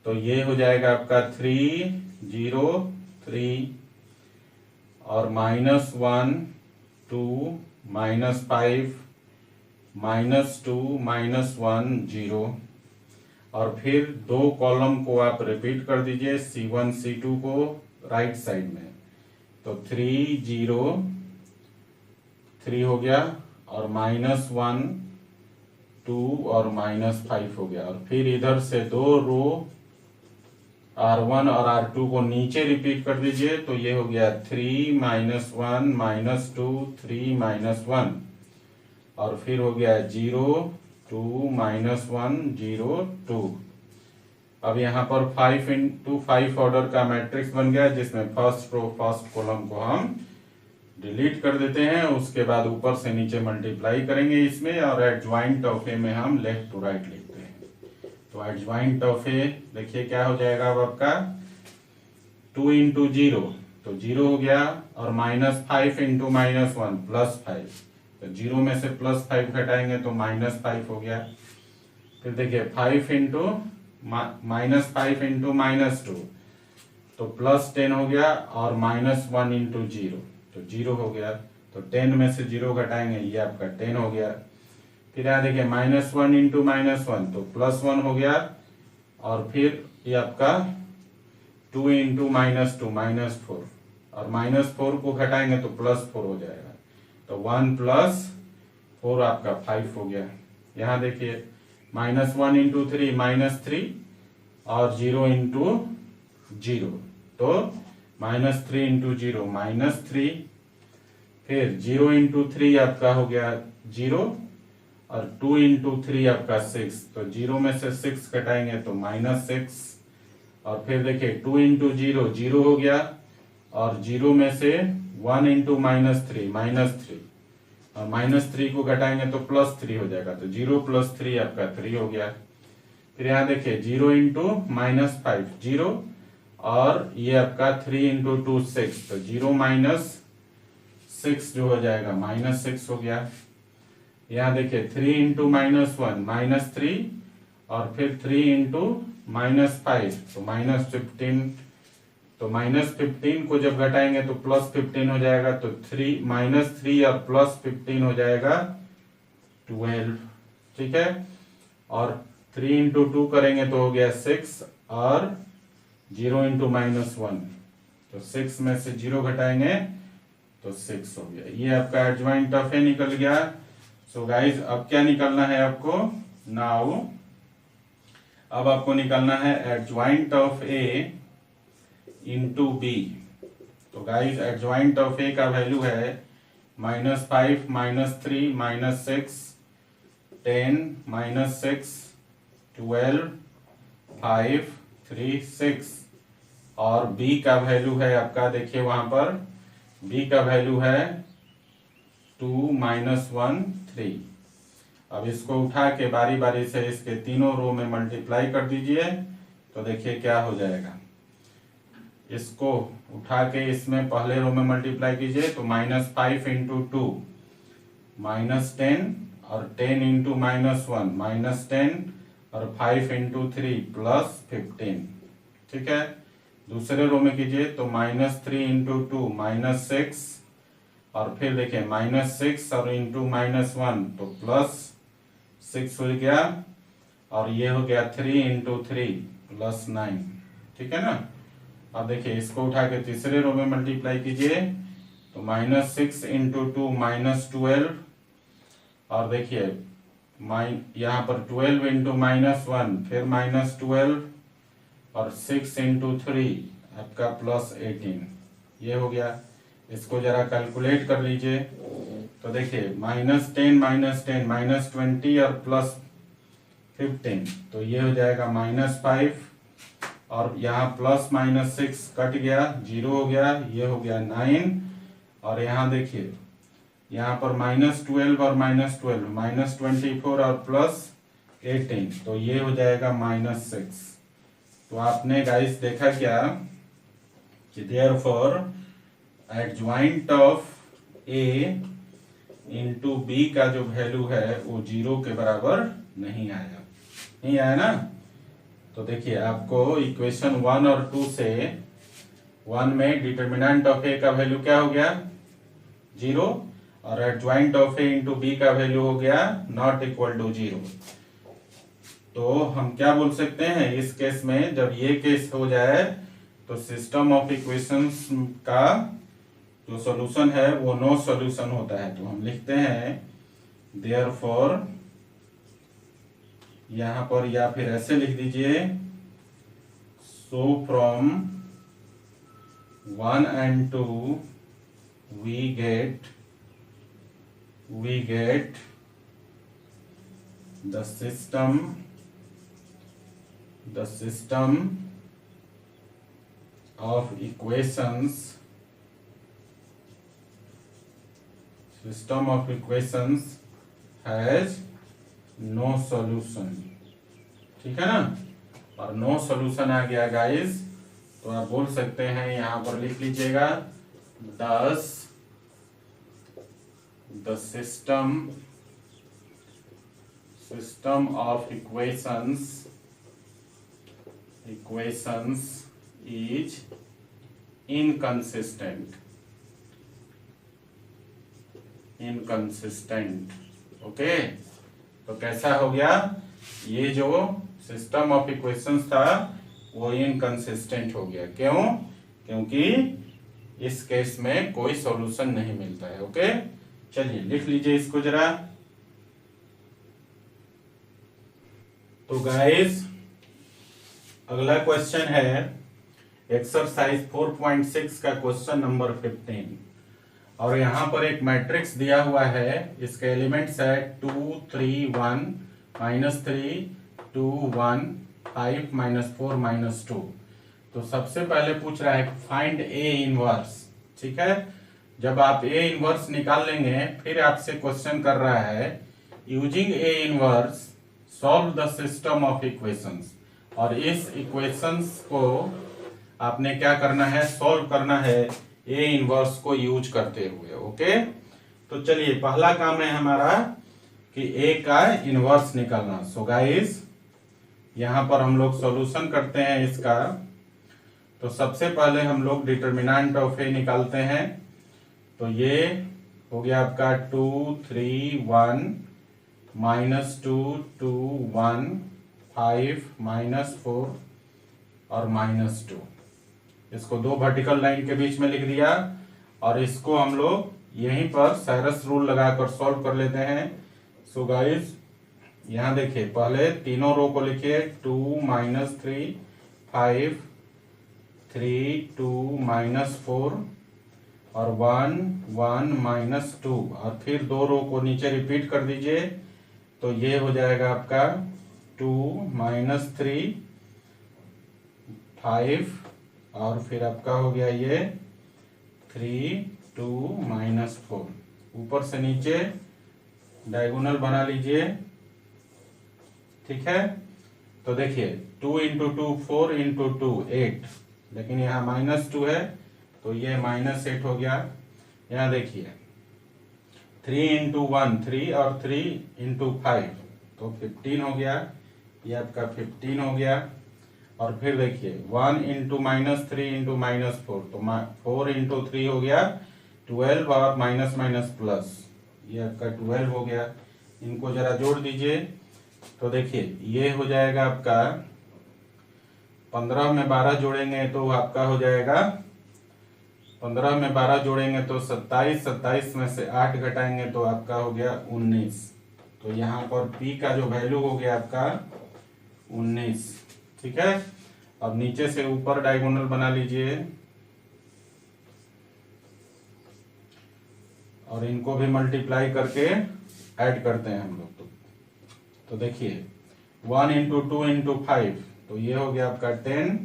Speaker 1: तो ये हो जाएगा आपका 3 0 3 और -1 2 -5 -2 -1 0, और फिर दो कॉलम को आप रिपीट कर दीजिए C1 C2 को राइट साइड में। तो 3 0 3 हो गया और -1 2 और -5 हो गया, और फिर इधर से दो रो R1 और R2 को नीचे रिपीट कर दीजिए। तो ये हो गया 3 -1 -2 3 -1, और फिर हो गया 0 2 -1 0 2। अब यहाँ पर 5 इंटू 5 ऑर्डर का मैट्रिक्स बन गया, जिसमें फर्स्ट रो फर्स्ट कॉलम को हम डिलीट कर देते हैं, उसके बाद ऊपर से नीचे मल्टीप्लाई करेंगे इसमें, और एडज्वाइंट ऑफ ए में हम लेफ्ट टू राइट लिखते हैं। तो एडज्वाइंट ऑफ ए देखिए क्या हो जाएगा अब आपका 2 इंटू 0, तो 0 हो गया, और -5 इंटू -1 +5, तो 0 में से +5 घटाएंगे तो -5 हो गया। फिर देखिए 5 इंटू -5 इंटू -2 तो +10 हो गया, और -1 इंटू 0 तो 0 हो गया। तो 10 में से 0 घटाएंगे, ये आपका 10 हो गया। फिर यहाँ देखिए -1 इंटू -1 तो +1 हो गया, और फिर ये आपका 2 इंटू -2 -4, और -4 को घटाएंगे तो +4 हो जाएगा। तो 1 + 4 आपका 5 हो गया। यहाँ देखिए -1 इंटू 3 -3, और 0 इंटू 0 तो -3 इंटू 0 -3, फिर 0 इंटू 3 आपका हो गया 0, और 2 इंटू 3 आपका 6, तो 0 में से 6 घटाएंगे तो -6, और फिर देखिए 2 इंटू 0 0 हो गया, और 0 में से 1 इंटू -3 -3, और -3 को घटाएंगे तो +3 हो जाएगा। तो 0 + 3 आपका 3 हो गया। फिर यहाँ देखिए 0 इंटू -5 0, और ये आपका 3 इंटू 2 6, तो 0 -6 जो हो जाएगा -6 हो गया। यहाँ देखिए 3 इंटू -1 -3, और फिर 3 इंटू -5 तो -15, तो -15 को जब घटाएंगे तो +15 हो जाएगा। तो -3 और +15 हो जाएगा 12, ठीक है। और 3 इंटू 2 करेंगे तो हो गया 6, और 0 इंटू -1 तो 6 में से 0 घटाएंगे तो 6 हो गया। ये आपका एडज्वाइंट ऑफ ए निकल गया। सो गाइज अब क्या निकालना है आपको, नाउ अब आपको निकालना है adjoint of A into B. तो गाइज एडज्वाइंट ऑफ ए का वैल्यू है -5 -3 -6 10 -6 12 5 3 6, और बी का वैल्यू है आपका, देखिए वहां पर बी का वैल्यू है 2 -1 3। अब इसको उठा के बारी बारी से इसके तीनों रो में मल्टीप्लाई कर दीजिए, तो देखिए क्या हो जाएगा। इसको उठा के इसमें पहले रो में मल्टीप्लाई कीजिए, तो -5 इंटू 2 -10, और 10 इंटू -1 -10, और 5 इंटू 3 +15, ठीक है। दूसरे रो में कीजिए तो -3 इंटू 2 -6, और फिर देखिए -6 और इंटू -1 तो +6 हो गया, और ये हो गया 3 इंटू 3 +9, ठीक है ना। अब देखिए इसको उठा के तीसरे रो में मल्टीप्लाई कीजिए, तो -6 इंटू 2 -12, और देखिए यहाँ पर 12 इंटू -1 फिर -12, और 6 इंटू 3 आपका +18, ये हो गया। इसको जरा कैलकुलेट कर लीजिए, तो देखिए -10 -10 -20, और 15, तो ये हो जाएगा -5 और यहाँ +-6 कट गया, 0 हो गया, ये हो गया 9 और यहाँ देखिए यहाँ पर -12 और -12 -24 और +18, तो ये हो जाएगा -6। तो आपने गाइस देखा क्या कि therefore adjoint of A into B का जो वैल्यू है वो 0 के बराबर नहीं आया ना। तो देखिए आपको इक्वेशन 1 और 2 से 1 में डिटर्मिनेंट ऑफ ए का वैल्यू क्या हो गया 0 और adjoint of A into B का वैल्यू हो गया नॉट इक्वल टू 0। तो हम क्या बोल सकते हैं इस केस में, जब ये केस हो जाए तो सिस्टम ऑफ इक्वेशंस का जो सॉल्यूशन है वो नो सॉल्यूशन होता है। तो हम लिखते हैं देयरफॉर, यहां पर या फिर ऐसे लिख दीजिए, so from 1 and 2 we get the system of equations has no solution। ठीक है ना, और नो सॉल्यूशन आ गया गाइस, तो आप बोल सकते हैं यहां पर लिख लीजिएगा thus the system of equations is inconsistent। Okay, तो कैसा हो गया, ये जो सिस्टम ऑफ इक्वेशंस था वो इनकंसिस्टेंट हो गया। क्यों? क्योंकि इस केस में कोई सॉल्यूशन नहीं मिलता है। ओके, चलिए लिख लीजिए इसको जरा। तो गाइस अगला क्वेश्चन है एक्सरसाइज 4.6 का क्वेश्चन नंबर 15 और यहाँ पर एक मैट्रिक्स दिया हुआ है, इसके एलिमेंट्स है 2 3 1 -3 2 1 5 -4 -2। तो सबसे पहले पूछ रहा है फाइंड ए इनवर्स। ठीक है, जब आप ए इनवर्स निकाल लेंगे फिर आपसे क्वेश्चन कर रहा है using A inverse solve the system of equations, और इस इक्वेशंस को आपने क्या करना है, सॉल्व करना है ए इनवर्स को यूज करते हुए। ओके, तो चलिए पहला काम है हमारा कि ए का इनवर्स निकालना। सो गाइस यहां पर हम लोग सॉल्यूशन करते हैं इसका। तो सबसे पहले हम लोग डिटर्मिनेंट ऑफ ए निकालते हैं। तो ये हो गया आपका 2 3 1 -2 2 1 5 -4 और -2। इसको दो वर्टिकल लाइन के बीच में लिख दिया और इसको हम लोग यहीं पर साइरस रूल लगाकर सॉल्व कर लेते हैं। सो गाइस यहां देखिए, पहले तीनों रो को लिखिए 2 -3 5 3 2 -4 और 1 1 -2 और फिर दो रो को नीचे रिपीट कर दीजिए। तो ये हो जाएगा आपका 2 -3 5 और फिर आपका हो गया ये 3 2 -4। ऊपर से नीचे डायगोनल बना लीजिए। ठीक है, तो देखिए 2 × 2 4 × 2 8, लेकिन यहाँ -2 है तो ये -8 हो गया। यहाँ देखिए 3 × 1 3 और 3 × 5 तो 15 हो गया, ये आपका 15 हो गया। और फिर देखिए 1 × -3 × -4 तो 4 × 3 हो गया 12 और माइनस प्लस ये आपका 12 हो गया। इनको जरा जोड़ दीजिए तो देखिए ये हो जाएगा आपका 15 में 12 जोड़ेंगे तो आपका हो जाएगा 15 में 12 जोड़ेंगे तो 27, 27 में से 8 घटाएंगे तो आपका हो गया 19। तो यहाँ पर P का जो वैल्यू हो गया आपका 19। ठीक है, अब नीचे से ऊपर डायगोनल बना लीजिए और इनको भी मल्टीप्लाई करके ऐड करते हैं हम लोग। तो देखिए 1 इंटू 2 इंटू 5, तो ये हो गया आपका 10।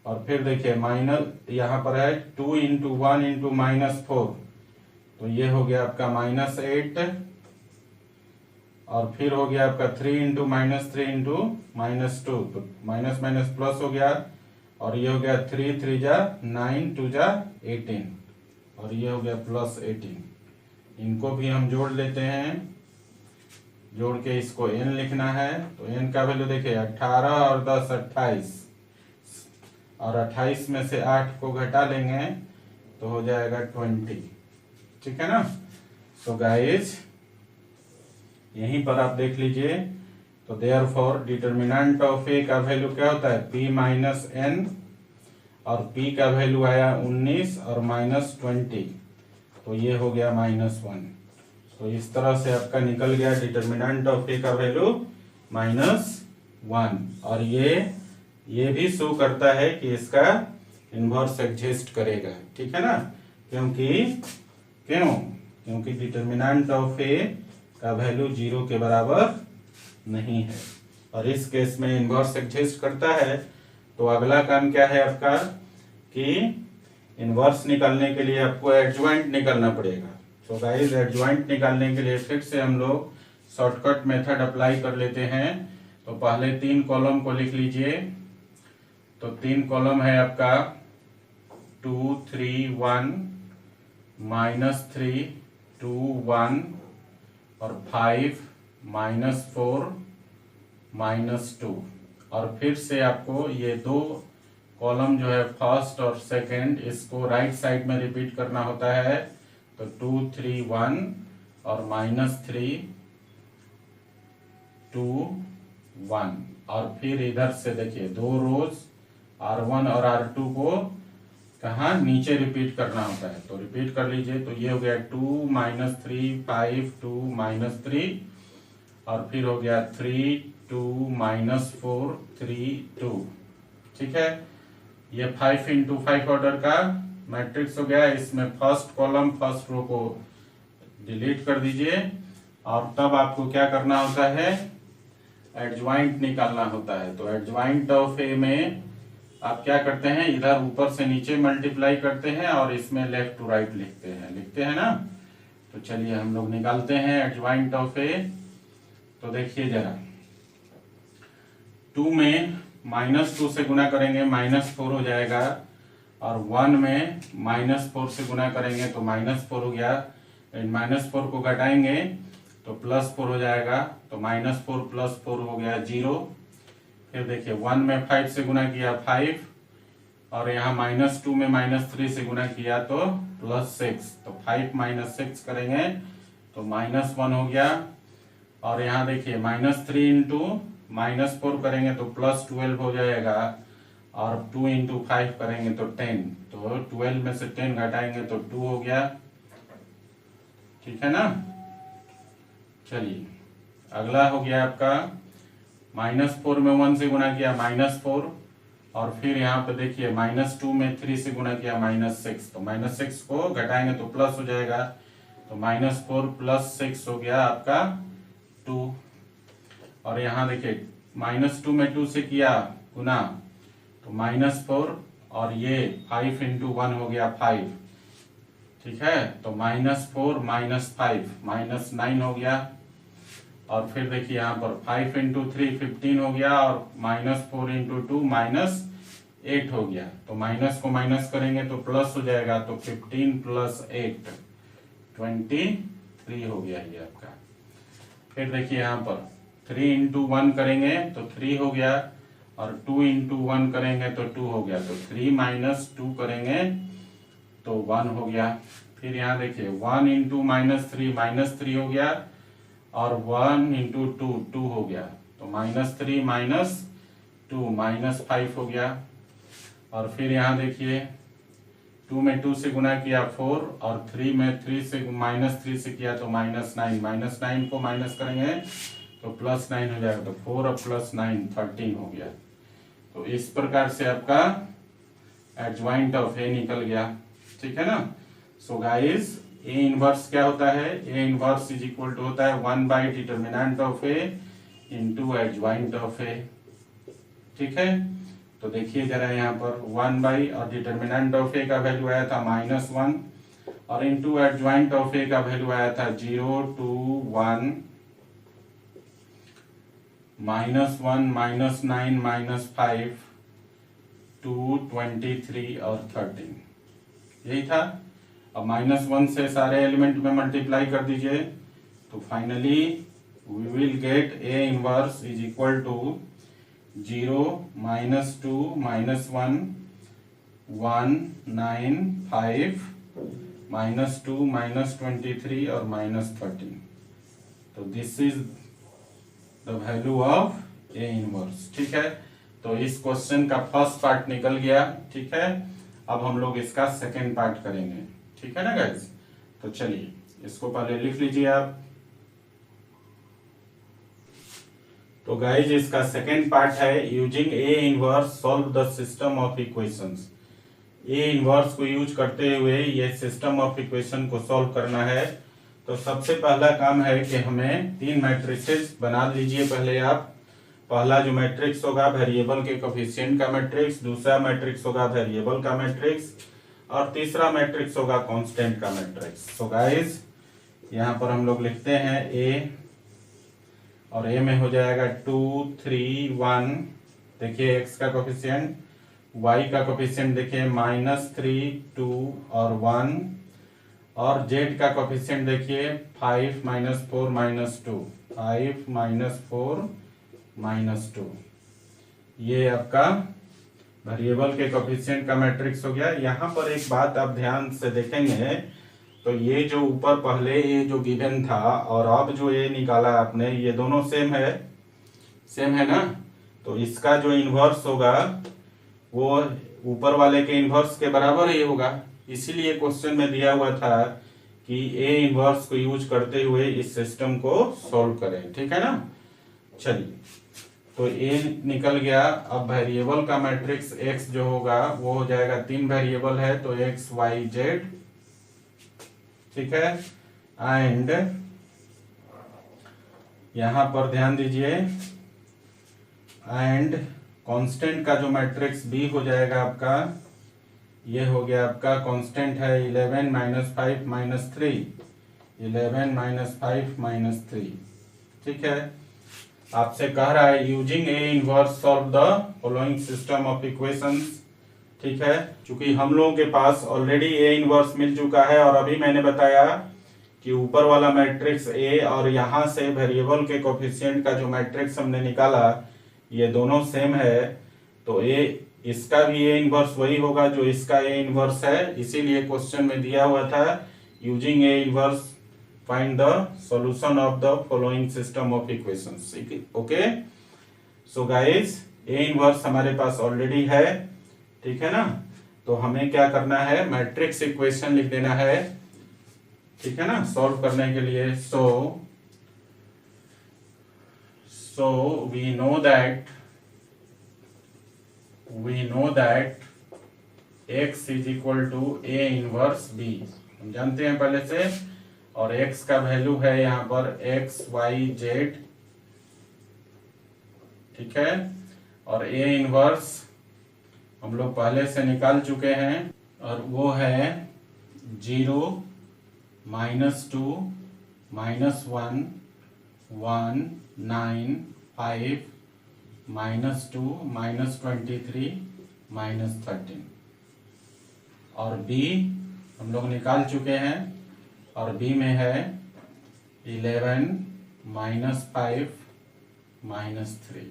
Speaker 1: और फिर देखिए माइनस यहाँ पर है 2 इंटू 1 इंटू -4, तो ये हो गया आपका -8। और फिर हो गया आपका 3 इंटू -3 इंटू -2, तो माइनस माइनस प्लस हो गया। और ये हो गया 3 3 जा 9 2 जा 18, और ये हो गया +18। इनको भी हम जोड़ लेते हैं, जोड़ के इसको n लिखना है। तो n का वैल्यू देखिए 18 और 10 28, और 28 में से 8 को घटा लेंगे तो हो जाएगा 20। ठीक है ना। सो गाइस यहीं पर आप देख लीजिए, तो देयरफॉर डिटर्मिनेंट ऑफ a का वैल्यू क्या होता है p माइनस n, और p का वैल्यू आया 19 और -20, तो ये हो गया -1। तो इस तरह से आपका निकल गया डिटर्मिनेंट ऑफ a का वैल्यू -1। और ये भी शो करता है कि इसका इन्वर्स एग्जिस्ट करेगा। ठीक है ना। क्योंकि डिटर्मिनेंट ऑफ a का वैल्यू 0 के बराबर नहीं है, और इस केस में इन्वर्स एग्जिस्ट करता है। तो अगला काम क्या है आपका कि इन्वर्स निकालने के लिए आपको एडजॉइंट निकालना पड़ेगा। तो गाइस एडजॉइंट निकालने के लिए फिर से हम लोग शॉर्टकट मेथड अप्लाई कर लेते हैं। तो पहले 3 कॉलम को लिख लीजिए। तो 3 कॉलम है आपका 2 3 1, -3 2 1, और 5 -4 -2। और फिर से आपको ये 2 कॉलम जो है फर्स्ट और सेकंड, इसको राइट साइड में रिपीट करना होता है। तो 2 3 1 और -3 2 1, और फिर इधर से देखिए 2 रोज R1 और R2 को कहाँ नीचे रिपीट करना होता है। तो रिपीट कर लीजिए। तो ये हो गया 2 -3 5 2 -3, और फिर हो गया 3 2 -4 3 2। ठीक है। ये 5 इंटू 5 ऑर्डर का मैट्रिक्स हो गया। इसमें फर्स्ट कॉलम फर्स्ट रो को डिलीट कर दीजिए, और तब आपको क्या करना होता है एडजॉइंट निकालना होता है। तो एडजॉइंट ऑफ ए में आप क्या करते हैं, इधर ऊपर से नीचे मल्टीप्लाई करते हैं और इसमें लेफ्ट टू राइट लिखते हैं ना। तो चलिए हम लोग निकालते हैं एडजॉइंट ऑफ ए। तो देखिए जरा, 2 में -2 से गुना करेंगे -4 हो जाएगा, और 1 में -4 से गुना करेंगे तो -4 हो गया। -4 को घटाएंगे तो +4 हो जाएगा। तो -4 + 4 हो गया 0। फिर देखिए 1 में 5 से गुना किया 5, और यहाँ -2 में -3 से गुना किया तो +6, तो 5 - 6 करेंगे तो -1 हो गया। और यहाँ देखिए -3 इंटू -4 करेंगे तो +12 हो जाएगा, और 2 इंटू 5 करेंगे तो 10, तो 12 में से 10 घटाएंगे तो 2 हो गया। ठीक है ना। चलिए अगला हो गया आपका -4 में 1 से गुना किया -4, और फिर यहाँ पे देखिए -2 में 3 से गुना किया -6, तो -6 को घटाएंगे तो प्लस हो जाएगा। तो -4 + 6 हो गया आपका 2। और यहाँ देखिए -2 में 2 से किया गुना तो -4, और ये 5 इंटू 1 हो गया 5। ठीक है। तो -4 -5 -9 हो गया। और फिर देखिए यहाँ पर 5 इंटू 3 15 हो गया, और -4 इंटू 2 -8 हो गया। तो माइनस को माइनस करेंगे तो प्लस हो जाएगा। तो 15 + 8 23 हो गया ये आपका। फिर देखिए यहाँ पर 3 इंटू 1 करेंगे तो 3 हो गया, और 2 इंटू 1 करेंगे तो 2 हो गया। तो 3 - 2 करेंगे तो 1 हो गया। फिर यहाँ देखिए 1 इंटू -3 -3 हो गया, और 1 इंटू 2 2 हो गया। तो -3 - 2 -5 हो गया। और फिर यहाँ देखिए 2 में 2 से गुना किया 4, और 3 में 3 से -3 से किया तो -9 -9 को माइनस करेंगे तो +9 हो जाएगा। तो 4 और +9 13 हो गया। तो इस प्रकार से आपका एडजॉइंट ऑफ ए निकल गया। ठीक है ना। सो गाइस ए इनवर्स क्या होता है, A inverse is equal to होता है 1 by determinant of A into adjoint of A. ठीक है, तो देखिए जरा यहाँ पर 1 और डिटर्मिनेंट ऑफ ए का वैल्यू आया था -1 और इंटू एडजॉइंट ऑफ ए का वैल्यू आया था 0 to 1 -1 -9 -5 2 23 और 13 यही था। अब -1 से सारे एलिमेंट में मल्टीप्लाई कर दीजिए तो finally we will get A inverse is equal to 0 -2 -1 1 9 5 -2 -23 और -13। तो this is the value of A inverse. ठीक है, तो इस क्वेश्चन का फर्स्ट पार्ट निकल गया। ठीक है, अब हम लोग इसका सेकेंड पार्ट करेंगे। ठीक है ना गाइस, तो चलिए इसको पहले लिख लीजिए आप। तो गाइस इसका सेकेंड पार्ट है using A inverse solve the system of equations. A inverse को यूज करते हुए ये सिस्टम ऑफ इक्वेशन को सॉल्व करना है। तो सबसे पहला काम है कि हमें 3 मैट्रिसेस बना लीजिए पहले आप। पहला जो मैट्रिक्स होगा वेरिएबल के कोफिशिएंट का मैट्रिक्स, दूसरा मैट्रिक्स होगा वेरिएबल का मैट्रिक्स और तीसरा मैट्रिक्स होगा कांस्टेंट का मैट्रिक्स। सो गाइस यहाँ पर हम लोग लिखते हैं ए, और ए में हो जाएगा 2 3 1। देखिए x का कोफिशिएंट, y का कोफिशिएंट देखिए -3 2 और 1 और z का कोफिशिएंट देखिए 5 -4 -2 5 -4 -2। ये आपका वेरिएबल के कोफिशिएंट का मैट्रिक्स हो गया। यहाँ पर एक बात आप ध्यान से देखेंगे तो ये जो ऊपर पहले ये जो गिवन था और अब जो ये निकाला आपने, ये दोनों सेम है ना। तो इसका जो इन्वर्स होगा वो ऊपर वाले के इन्वर्स के बराबर ही होगा। इसीलिए क्वेश्चन में दिया हुआ था कि ए इन्वर्स को यूज करते हुए इस सिस्टम को सॉल्व करें। ठीक है ना, चलिए तो ए निकल गया। अब वेरिएबल का मैट्रिक्स एक्स जो होगा वो हो जाएगा, 3 वेरिएबल है तो एक्स वाई जेड। ठीक है, एंड यहां पर ध्यान दीजिए एंड कांस्टेंट का जो मैट्रिक्स बी हो जाएगा आपका, ये हो गया आपका कांस्टेंट है 11 -5 -3 11 -5 -3। ठीक है, आपसे कह रहा है using A inverse solve the following system of equations. ठीक है, क्योंकि हम लोगों के पास ऑलरेडी ए इनवर्स मिल चुका है और अभी मैंने बताया कि ऊपर वाला मैट्रिक्स ए और यहां से वेरिएबल के कोफिशिएंट का जो मैट्रिक्स हमने निकाला ये दोनों सेम है। तो ए इसका भी ए इनवर्स वही होगा जो इसका ए इनवर्स है। इसीलिए क्वेश्चन में दिया हुआ था using A inverse find the solution of the following system of equations. Okay, so guys A inverse हमारे पास ऑलरेडी है। ठीक है ना, तो हमें क्या करना है, मैट्रिक्स इक्वेशन लिख देना है। ठीक है ना, सॉल्व करने के लिए so we know that x is equal to A inverse b, हम जानते हैं पहले से। और x का वैल्यू है यहाँ पर x y z। ठीक है, और a इनवर्स हम लोग पहले से निकाल चुके हैं और वो है 0 -2 -1 1 9 5 -2 -23 -13। और b हम लोग निकाल चुके हैं और b में है 11 -5 -3।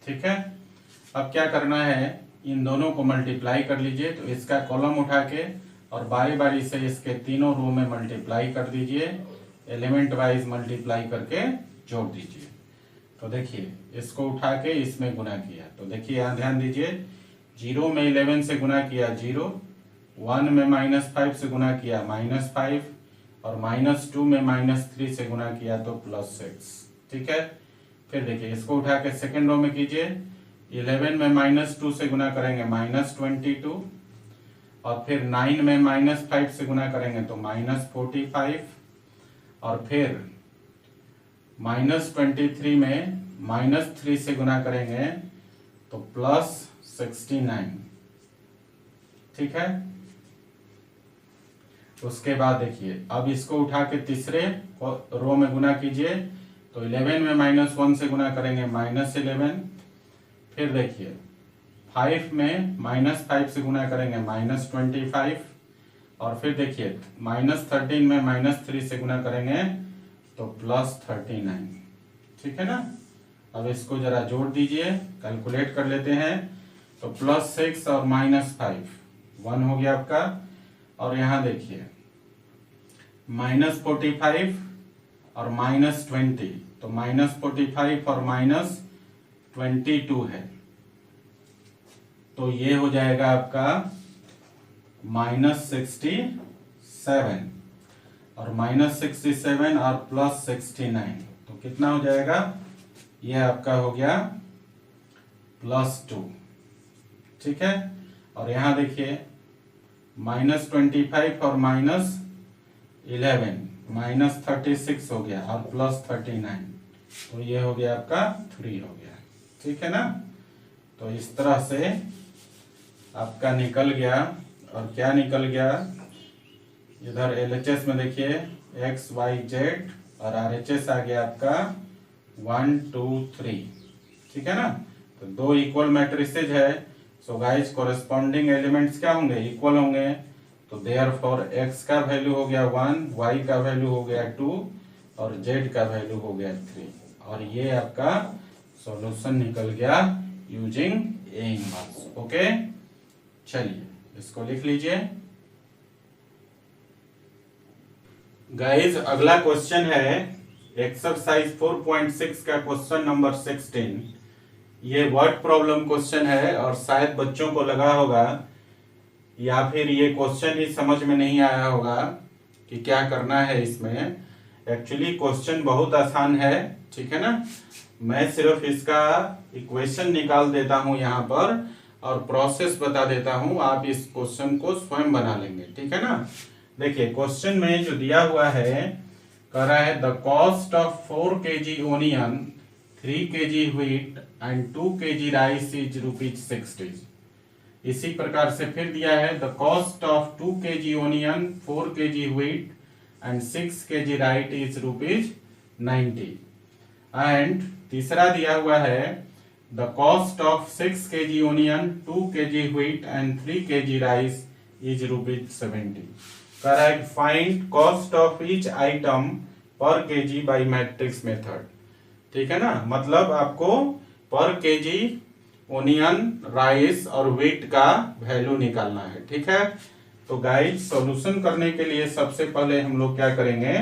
Speaker 1: ठीक है, अब क्या करना है, इन दोनों को मल्टीप्लाई कर लीजिए। तो इसका कॉलम उठा के और बारी बारी से इसके तीनों रो में मल्टीप्लाई कर दीजिए, एलिमेंट वाइज मल्टीप्लाई करके जोड़ दीजिए। तो देखिए इसको उठा के इसमें गुना किया तो देखिए यहाँ ध्यान दीजिए, 0 में 11 से गुना किया 0, 1 में -5 से गुना किया -5 और -2 में -3 से गुना किया तो +6। ठीक है, फिर देखिए इसको उठा के सेकेंड रो में कीजिए, 11 में -2 से गुना करेंगे -22 और फिर 9 में -5 से गुना करेंगे तो -45 और फिर -23 में -3 से गुना करेंगे तो +69, ठीक है। उसके बाद देखिए अब इसको उठा के तीसरे रो में गुना कीजिए तो 11 में -1 से गुना करेंगे -11। फिर देखिए 5 में -5 से गुना करेंगे -25। और फिर देखिए -13 में -3 से गुना करेंगे तो +39, ठीक है ना। अब इसको जरा जोड़ दीजिए, कैलकुलेट कर लेते हैं तो +6 और -5 1 हो गया आपका। और यहाँ देखिए -45 और -20 तो -45 और -22 है, तो ये हो जाएगा आपका -67 और -67 और +69 तो कितना हो जाएगा, ये आपका हो गया +2, ठीक है। और यहाँ देखिए -25 और -11 -36 हो गया और +39 तो ये हो गया आपका 3 हो गया, ठीक है ना। तो इस तरह से आपका निकल गया। और क्या निकल गया, इधर LHS में देखिए XYZ और RHS आ गया आपका 1 2 3, ठीक है ना। तो दो इक्वल मैट्रिसेज है, सो गाइस कोरेस्पॉन्डिंग एलिमेंट्स क्या होंगे, इक्वल होंगे। तो देयरफॉर x का वैल्यू हो गया 1, y का वैल्यू हो गया 2 और z का वैल्यू हो गया 3। और ये आपका सॉल्यूशन निकल गया यूजिंग A इनवर्स। ओके, चलिए इसको लिख लीजिए। गाइस अगला क्वेश्चन है एक्सरसाइज 4.6 का क्वेश्चन नंबर 16। ये वर्ड प्रॉब्लम क्वेश्चन है और शायद बच्चों को लगा होगा या फिर ये क्वेश्चन ही समझ में नहीं आया होगा कि क्या करना है इसमें। एक्चुअली क्वेश्चन बहुत आसान है, ठीक है ना। मैं सिर्फ इसका इक्वेशन निकाल देता हूं यहाँ पर और प्रोसेस बता देता हूं, आप इस क्वेश्चन को स्वयं बना लेंगे, ठीक है ना। देखिए क्वेश्चन में जो दिया हुआ है, कह रहा है the cost of 4 kg onion, 3 kg wheat and 2 kg rice is ₹60। इसी प्रकार से फिर दिया है the cost of 2 kg onion, 4 kg wheat and 6 kg rice is ₹90। And तीसरा दिया हुआ है the cost of 6 kg onion, 2 kg wheat and 3 kg rice is ₹70। कह रहा है find cost of each item पर केजी बाय मैट्रिक्स मेथड, ठीक है ना। मतलब आपको पर केजी ओनियन, राइस और व्हीट का वैल्यू निकालना है, ठीक है। तो गाइस सॉल्यूशन करने के लिए सबसे पहले हम लोग क्या करेंगे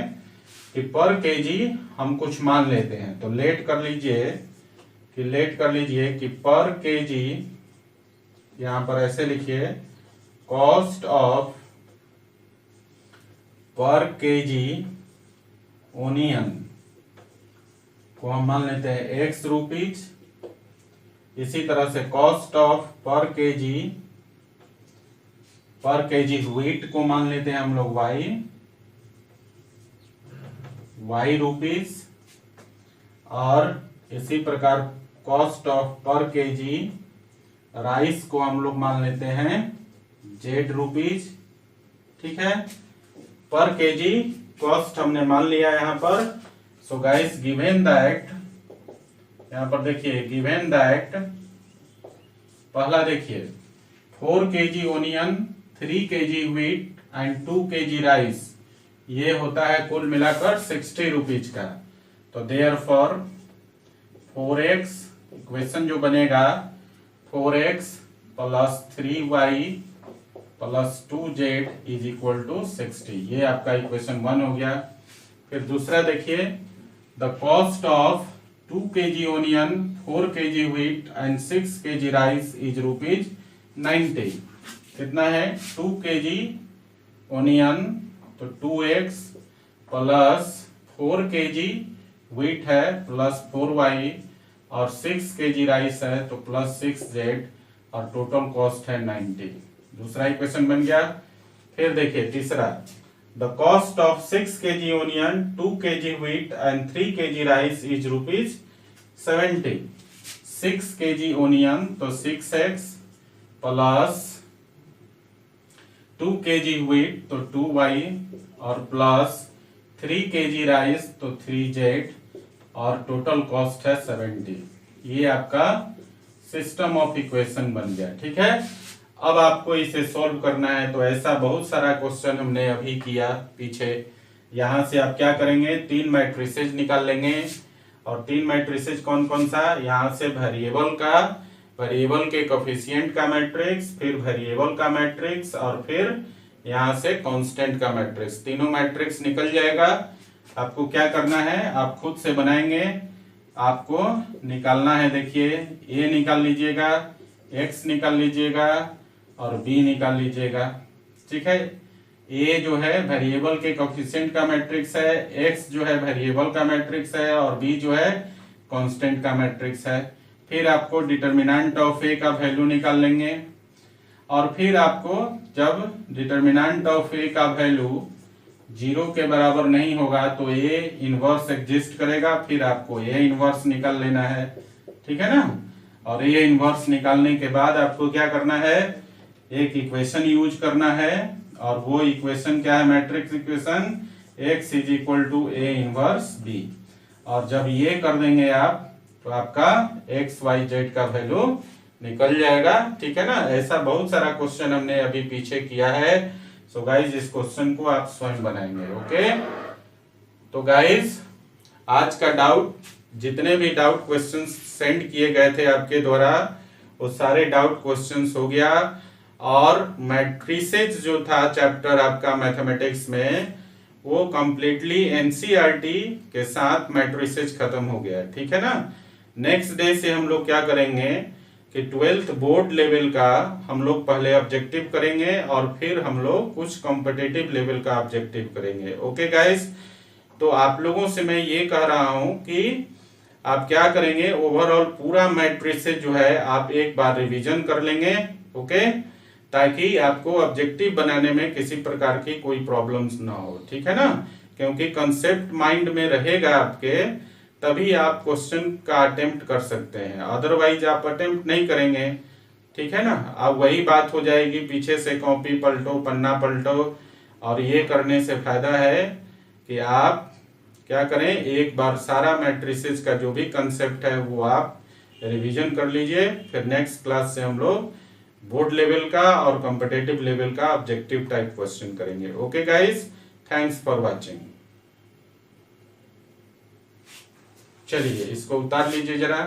Speaker 1: कि पर केजी हम कुछ मान लेते हैं। तो लेट कर लीजिए कि पर केजी, यहां पर ऐसे लिखिए कॉस्ट ऑफ पर केजी ओनियन को हम मान लेते हैं ₹X। इसी तरह से कॉस्ट ऑफ पर केजी व्हीट को मान लेते हैं हम लोग Y रुपीस। और इसी प्रकार कॉस्ट ऑफ पर केजी राइस को हम लोग मान लेते हैं Z रुपीस, ठीक है। पर केजी कॉस्ट हमने मान लिया यहाँ पर। सो गाइस गिवन दैट, यहाँ पर देखिए गिवन दैट, पहला देखिए 4 kg onion, 3 kg wheat and 2 kg rice, ये होता है कुल मिलाकर ₹60 का। तो देयरफॉर 4x, इक्वेशन जो बनेगा 4x + 3y + 2z is equal to 60। ये आपका इक्वेशन 1 हो गया। फिर दूसरा देखिए the cost of 2 kg onion, 4 kg wheat and 6 kg rice is ₹90। कितना है 2 kg ओनियन तो 2x + 4 kg व्हीट है + 4y और 6 kg राइस है तो +6z और टोटल कॉस्ट है 90। दूसरा इक्वेशन बन गया। फिर देखिए तीसरा the cost of 6 kg onion, 2 kg wheat and 3 kg rice is rupees 70. 6 kg onion तो 6x प्लस 2 kg wheat तो 2y और प्लस 3 kg राइस तो 3z और टोटल कॉस्ट है 70। ये आपका सिस्टम ऑफ इक्वेशन बन गया। ठीक है, अब आपको इसे सॉल्व करना है। तो ऐसा बहुत सारा क्वेश्चन हमने अभी किया पीछे। यहां से आप क्या करेंगे, 3 मैट्रिसेज निकाल लेंगे। और 3 मैट्रिसेज कौन कौन सा, यहां से वेरिएबल के कोफिशिएंट का मैट्रिक्स, फिर वेरिएबल का मैट्रिक्स और फिर यहां से कांस्टेंट का मैट्रिक्स, तीनों मैट्रिक्स निकल जाएगा। आपको क्या करना है, आप खुद से बनाएंगे, आपको निकालना है। देखिए ए निकाल लीजिएगा, एक्स निकाल लीजिएगा और बी निकाल लीजिएगा। ठीक है, ए जो है वेरिएबल के कोफिशिएंट का मैट्रिक्स है, एक्स जो है वेरिएबल का मैट्रिक्स है और बी जो है कांस्टेंट का मैट्रिक्स है। फिर आपको डिटर्मिनेंट ऑफ ए का वैल्यू निकाल लेंगे और फिर आपको जब डिटर्मिनेंट ऑफ ए का वैल्यू 0 के बराबर नहीं होगा तो ए इनवर्स एग्जिस्ट करेगा, फिर आपको ए इनवर्स निकाल लेना है। ठीक है ना, और ए इनवर्स निकालने के बाद आपको क्या करना है, एक इक्वेशन यूज करना है। और वो इक्वेशन क्या है, matrix equation x is equal to A inverse B. और जब ये कर देंगे आप तो आपका x y z का वैल्यू निकल जाएगा। ठीक है ना, ऐसा बहुत सारा क्वेश्चन हमने अभी पीछे किया है। सो गाइज इस क्वेश्चन को आप स्वयं बनाएंगे। ओके, तो गाइज आज का डाउट, जितने भी डाउट क्वेश्चंस सेंड किए गए थे आपके द्वारा, वो सारे डाउट क्वेश्चंस हो गया। और मैट्रिसेज जो था चैप्टर आपका मैथमेटिक्स में, वो कंप्लीटली एनसीईआरटी के साथ मैट्रिसेज खत्म हो गया। ठीक है ना, नेक्स्ट डे से हम लोग क्या करेंगे कि 12th बोर्ड लेवल का हम लोग पहले ऑब्जेक्टिव करेंगे और फिर हम लोग कुछ कॉम्पिटिटिव लेवल का ऑब्जेक्टिव करेंगे। ओके गाइस, तो आप लोगों से मैं ये कह रहा हूं कि आप क्या करेंगे, ओवरऑल पूरा मैट्रिसेज जो है आप एक बार रिवीजन कर लेंगे। ओके, ताकि आपको ऑब्जेक्टिव बनाने में किसी प्रकार की कोई प्रॉब्लम्स ना हो। ठीक है ना, क्योंकि कंसेप्ट माइंड में रहेगा आपके, तभी आप क्वेश्चन का अटेम्प्ट कर सकते हैं, अदरवाइज आप अटेम्प्ट नहीं करेंगे। ठीक है ना, अब वही बात हो जाएगी, पीछे से कॉपी पलटो, पन्ना पलटो। और ये करने से फायदा है कि आप क्या करें, एक बार सारा मैट्रिसेस का जो भी कंसेप्ट है वो आप रिवीजन कर लीजिए। फिर नेक्स्ट क्लास से हम लोग बोर्ड लेवल का और कॉम्पिटिटिव लेवल का ऑब्जेक्टिव टाइप क्वेश्चन करेंगे। Okay guys, thanks for watching. चलिए इसको उतार लीजिए जरा।